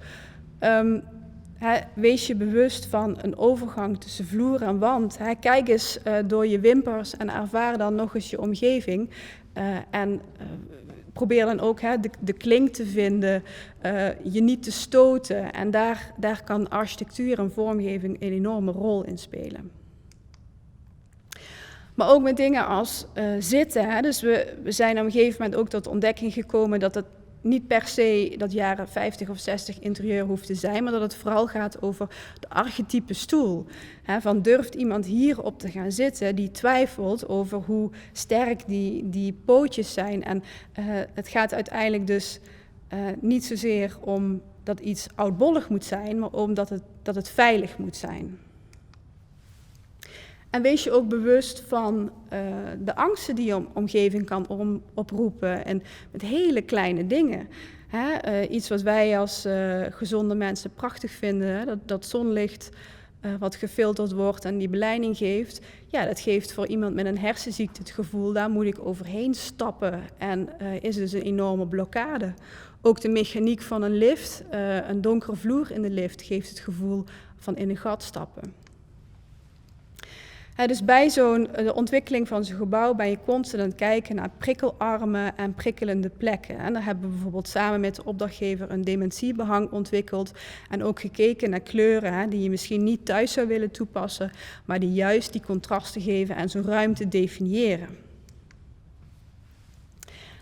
Wees je bewust van een overgang tussen vloer en wand. Kijk eens door je wimpers en ervaar dan nog eens je omgeving. En probeer dan ook de klink te vinden, je niet te stoten. En daar kan architectuur en vormgeving een enorme rol in spelen. Maar ook met dingen als zitten. Dus we zijn op een gegeven moment ook tot ontdekking gekomen dat het niet per se dat jaren 50 of 60 interieur hoeft te zijn, maar dat het vooral gaat over de archetype stoel. Van durft iemand hierop te gaan zitten die twijfelt over hoe sterk die pootjes zijn. En het gaat uiteindelijk dus niet zozeer om dat iets oudbollig moet zijn, maar omdat het veilig moet zijn. En wees je ook bewust van de angsten die je omgeving kan oproepen en met hele kleine dingen. Iets wat wij als gezonde mensen prachtig vinden, dat zonlicht wat gefilterd wordt en die beleiding geeft. Ja, dat geeft voor iemand met een hersenziekte het gevoel, daar moet ik overheen stappen en is dus een enorme blokkade. Ook de mechaniek van een lift, een donkere vloer in de lift, geeft het gevoel van in een gat stappen. Dus bij de ontwikkeling van zo'n gebouw ben je constant aan het kijken naar prikkelarme en prikkelende plekken. En daar hebben we bijvoorbeeld samen met de opdrachtgever een dementiebehang ontwikkeld en ook gekeken naar kleuren die je misschien niet thuis zou willen toepassen, maar die juist die contrasten geven en zo'n ruimte definiëren.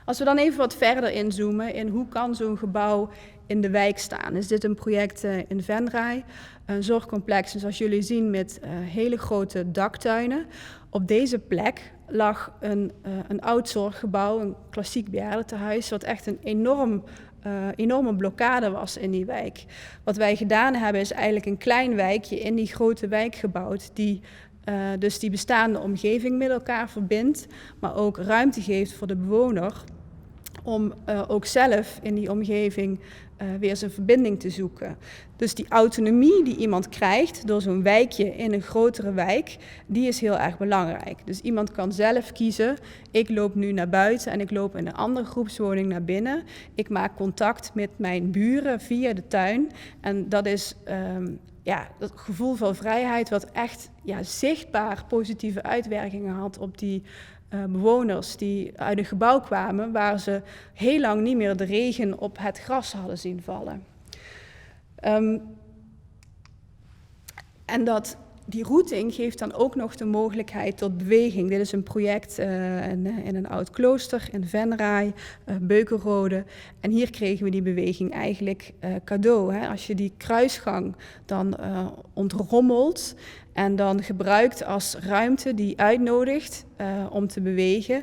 Als we dan even wat verder inzoomen in hoe kan zo'n gebouw in de wijk staan. Is dit een project in Venray, een zorgcomplex, zoals jullie zien, met hele grote daktuinen. Op deze plek lag een oud zorggebouw, een klassiek bejaardentehuis, wat echt een enorme blokkade was in die wijk. Wat wij gedaan hebben is eigenlijk een klein wijkje in die grote wijk gebouwd, die dus die bestaande omgeving met elkaar verbindt, maar ook ruimte geeft voor de bewoner om ook zelf in die omgeving weer zijn verbinding te zoeken. Dus die autonomie die iemand krijgt door zo'n wijkje in een grotere wijk, die is heel erg belangrijk. Dus iemand kan zelf kiezen, ik loop nu naar buiten en ik loop in een andere groepswoning naar binnen. Ik maak contact met mijn buren via de tuin en dat is dat gevoel van vrijheid wat echt zichtbaar positieve uitwerkingen had op die bewoners die uit een gebouw kwamen waar ze heel lang niet meer de regen op het gras hadden zien vallen. En die routing geeft dan ook nog de mogelijkheid tot beweging. Dit is een project in een oud klooster in Venray, Beukenrode. En hier kregen we die beweging eigenlijk cadeau. Als je die kruisgang dan ontrommelt en dan gebruikt als ruimte die uitnodigt om te bewegen,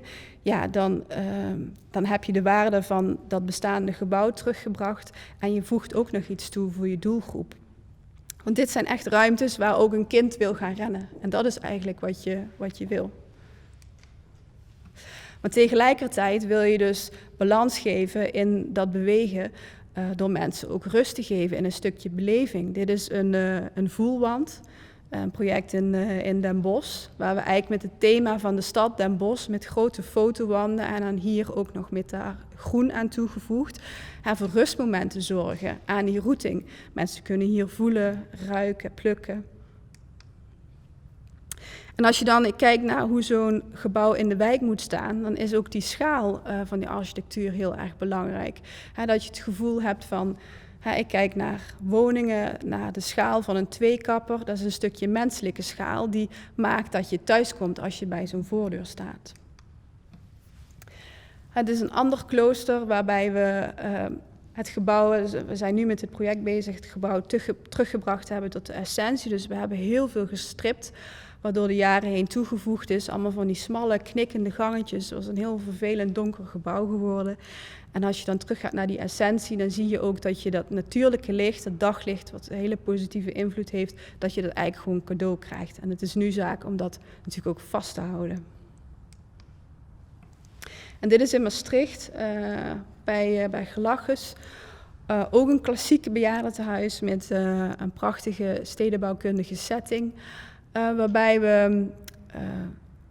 dan heb je de waarde van dat bestaande gebouw teruggebracht en je voegt ook nog iets toe voor je doelgroep. Want dit zijn echt ruimtes waar ook een kind wil gaan rennen. En dat is eigenlijk wat je wil. Maar tegelijkertijd wil je dus balans geven in dat bewegen door mensen ook rust te geven in een stukje beleving. Dit is een voelwand, een project in Den Bosch, waar we eigenlijk met het thema van de stad Den Bosch met grote fotowanden en dan hier ook nog met daar groen aan toegevoegd, voor rustmomenten zorgen aan die routing. Mensen kunnen hier voelen, ruiken, plukken. En als je dan kijkt naar hoe zo'n gebouw in de wijk moet staan, dan is ook die schaal van die architectuur heel erg belangrijk. Dat je het gevoel hebt van, ik kijk naar woningen, naar de schaal van een tweekapper. Dat is een stukje menselijke schaal die maakt dat je thuiskomt als je bij zo'n voordeur staat. Het is een ander klooster waarbij we het gebouw, we zijn nu met het project bezig, het gebouw teruggebracht hebben tot de essentie. Dus we hebben heel veel gestript, waardoor de jaren heen toegevoegd is. Allemaal van die smalle, knikkende gangetjes. Het was een heel vervelend donker gebouw geworden. En als je dan terug gaat naar die essentie, dan zie je ook dat je dat natuurlijke licht, het daglicht, wat een hele positieve invloed heeft, dat je dat eigenlijk gewoon cadeau krijgt. En het is nu zaak om dat natuurlijk ook vast te houden. En dit is in Maastricht, bij Gelachus. Ook een klassieke bejaardentehuis met een prachtige stedenbouwkundige setting. Waarbij we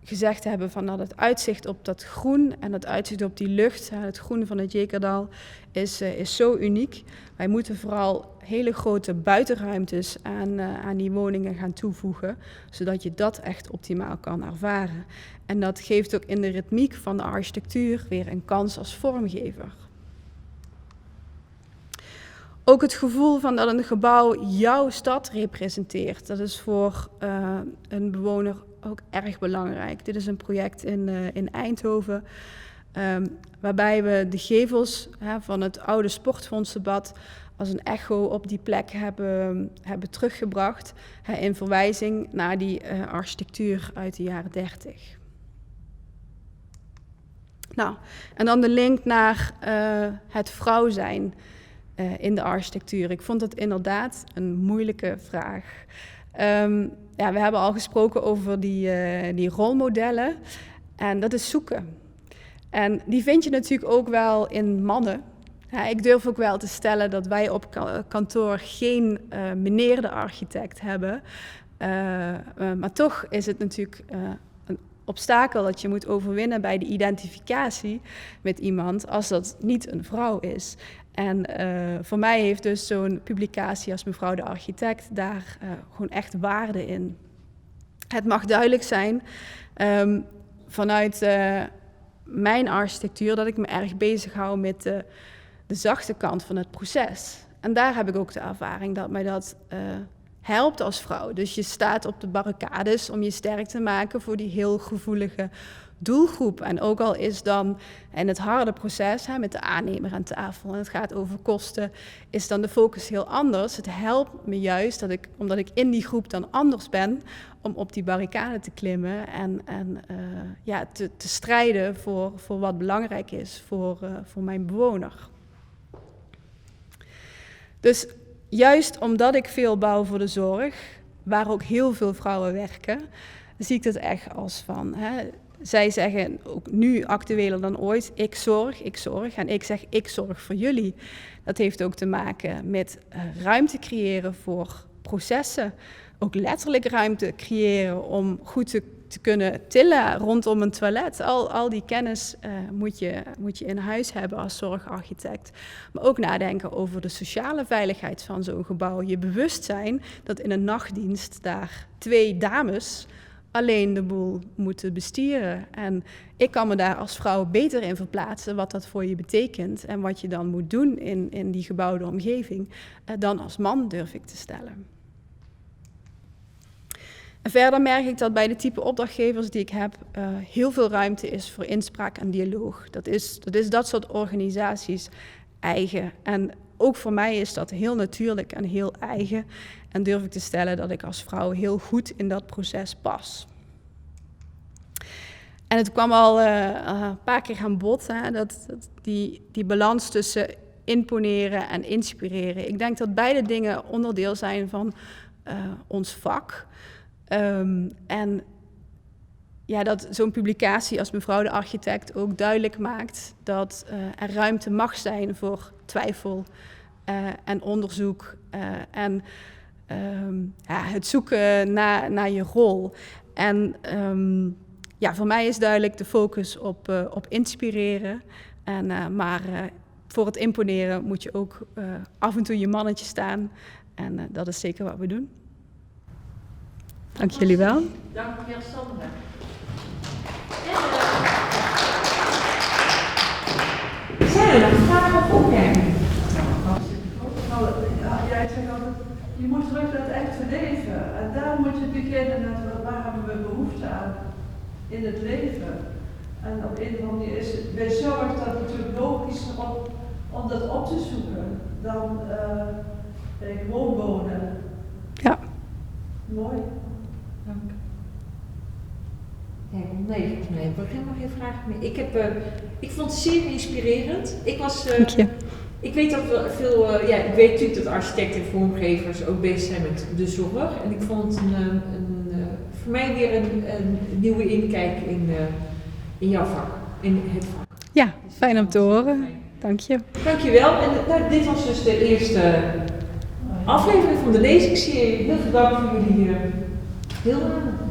gezegd hebben van dat het uitzicht op dat groen en het uitzicht op die lucht, het groen van het Jekerdal, is zo uniek. Wij moeten vooral hele grote buitenruimtes aan die woningen gaan toevoegen, zodat je dat echt optimaal kan ervaren. En dat geeft ook in de ritmiek van de architectuur weer een kans als vormgever. Ook het gevoel van dat een gebouw jouw stad representeert, dat is voor een bewoner ook erg belangrijk. Dit is een project in Eindhoven, Waarbij we de gevels van het oude sportfondsdebat als een echo op die plek hebben teruggebracht. In verwijzing naar die architectuur uit de jaren 30. Nou, en dan de link naar het vrouw zijn in de architectuur. Ik vond dat inderdaad een moeilijke vraag. We hebben al gesproken over die rolmodellen. En dat is zoeken. En die vind je natuurlijk ook wel in mannen. Ja, ik durf ook wel te stellen dat wij op kantoor geen meneer de architect hebben. Maar toch is het natuurlijk een obstakel dat je moet overwinnen bij de identificatie met iemand als dat niet een vrouw is. En voor mij heeft dus zo'n publicatie als Mevrouw de Architect daar gewoon echt waarde in. Het mag duidelijk zijn vanuit mijn architectuur dat ik me erg bezighoud met de zachte kant van het proces. En daar heb ik ook de ervaring dat mij dat helpt als vrouw. Dus je staat op de barricades om je sterk te maken voor die heel gevoelige doelgroep. En ook al is dan in het harde proces met de aannemer aan tafel en het gaat over kosten, is dan de focus heel anders. Het helpt me juist, omdat ik in die groep dan anders ben, om op die barricade te klimmen en te strijden voor wat belangrijk is voor mijn bewoner. Dus juist omdat ik veel bouw voor de zorg, waar ook heel veel vrouwen werken, zie ik dat echt als van... Zij zeggen, ook nu actueler dan ooit, ik zorg. En ik zeg, ik zorg voor jullie. Dat heeft ook te maken met ruimte creëren voor processen. Ook letterlijk ruimte creëren om goed te kunnen tillen rondom een toilet. Al die kennis moet je in huis hebben als zorgarchitect. Maar ook nadenken over de sociale veiligheid van zo'n gebouw. Je bewust zijn dat in een nachtdienst daar 2 dames alleen de boel moeten bestieren. En ik kan me daar als vrouw beter in verplaatsen wat dat voor je betekent en wat je dan moet doen in die gebouwde omgeving dan als man, durf ik te stellen. En verder merk ik dat bij de type opdrachtgevers die ik heb heel veel ruimte is voor inspraak en dialoog. Dat is dat soort organisaties eigen. En ook voor mij is dat heel natuurlijk en heel eigen. En durf ik te stellen dat ik als vrouw heel goed in dat proces pas. En het kwam al een paar keer aan bod, die balans tussen imponeren en inspireren. Ik denk dat beide dingen onderdeel zijn van ons vak. En ja, dat zo'n publicatie als Mevrouw de Architect ook duidelijk maakt dat er ruimte mag zijn voor twijfel en onderzoek en het zoeken naar je rol. En voor mij is duidelijk de focus op inspireren. Maar voor het imponeren moet je ook af en toe je mannetje staan. En dat is zeker wat we doen. Dank jullie wel. Dank je wel, Sandra. Zijn er nog vragen of opmerkingen? Jij zegt altijd, je moet terug naar het echte leven. En daar moet je beginnen met waar hebben we behoefte aan in het leven. En op een of andere manier is het bij zorg dat natuurlijk logischer om dat op te zoeken dan gewoon wonen. Ja. Mooi. Dank. Nee, volgens mij heb ik helemaal geen vragen meer. Ik vond het zeer inspirerend. Dank je. Ik weet dat veel, ik weet natuurlijk dat architecten en vormgevers ook bezig zijn met de zorg. En ik vond het voor mij weer een nieuwe inkijk in jouw vak, in het vak. Ja, fijn om te horen. Dank je. Dankjewel. En dit was dus de eerste aflevering van de lezingsserie. Heel veel dank voor jullie deelname.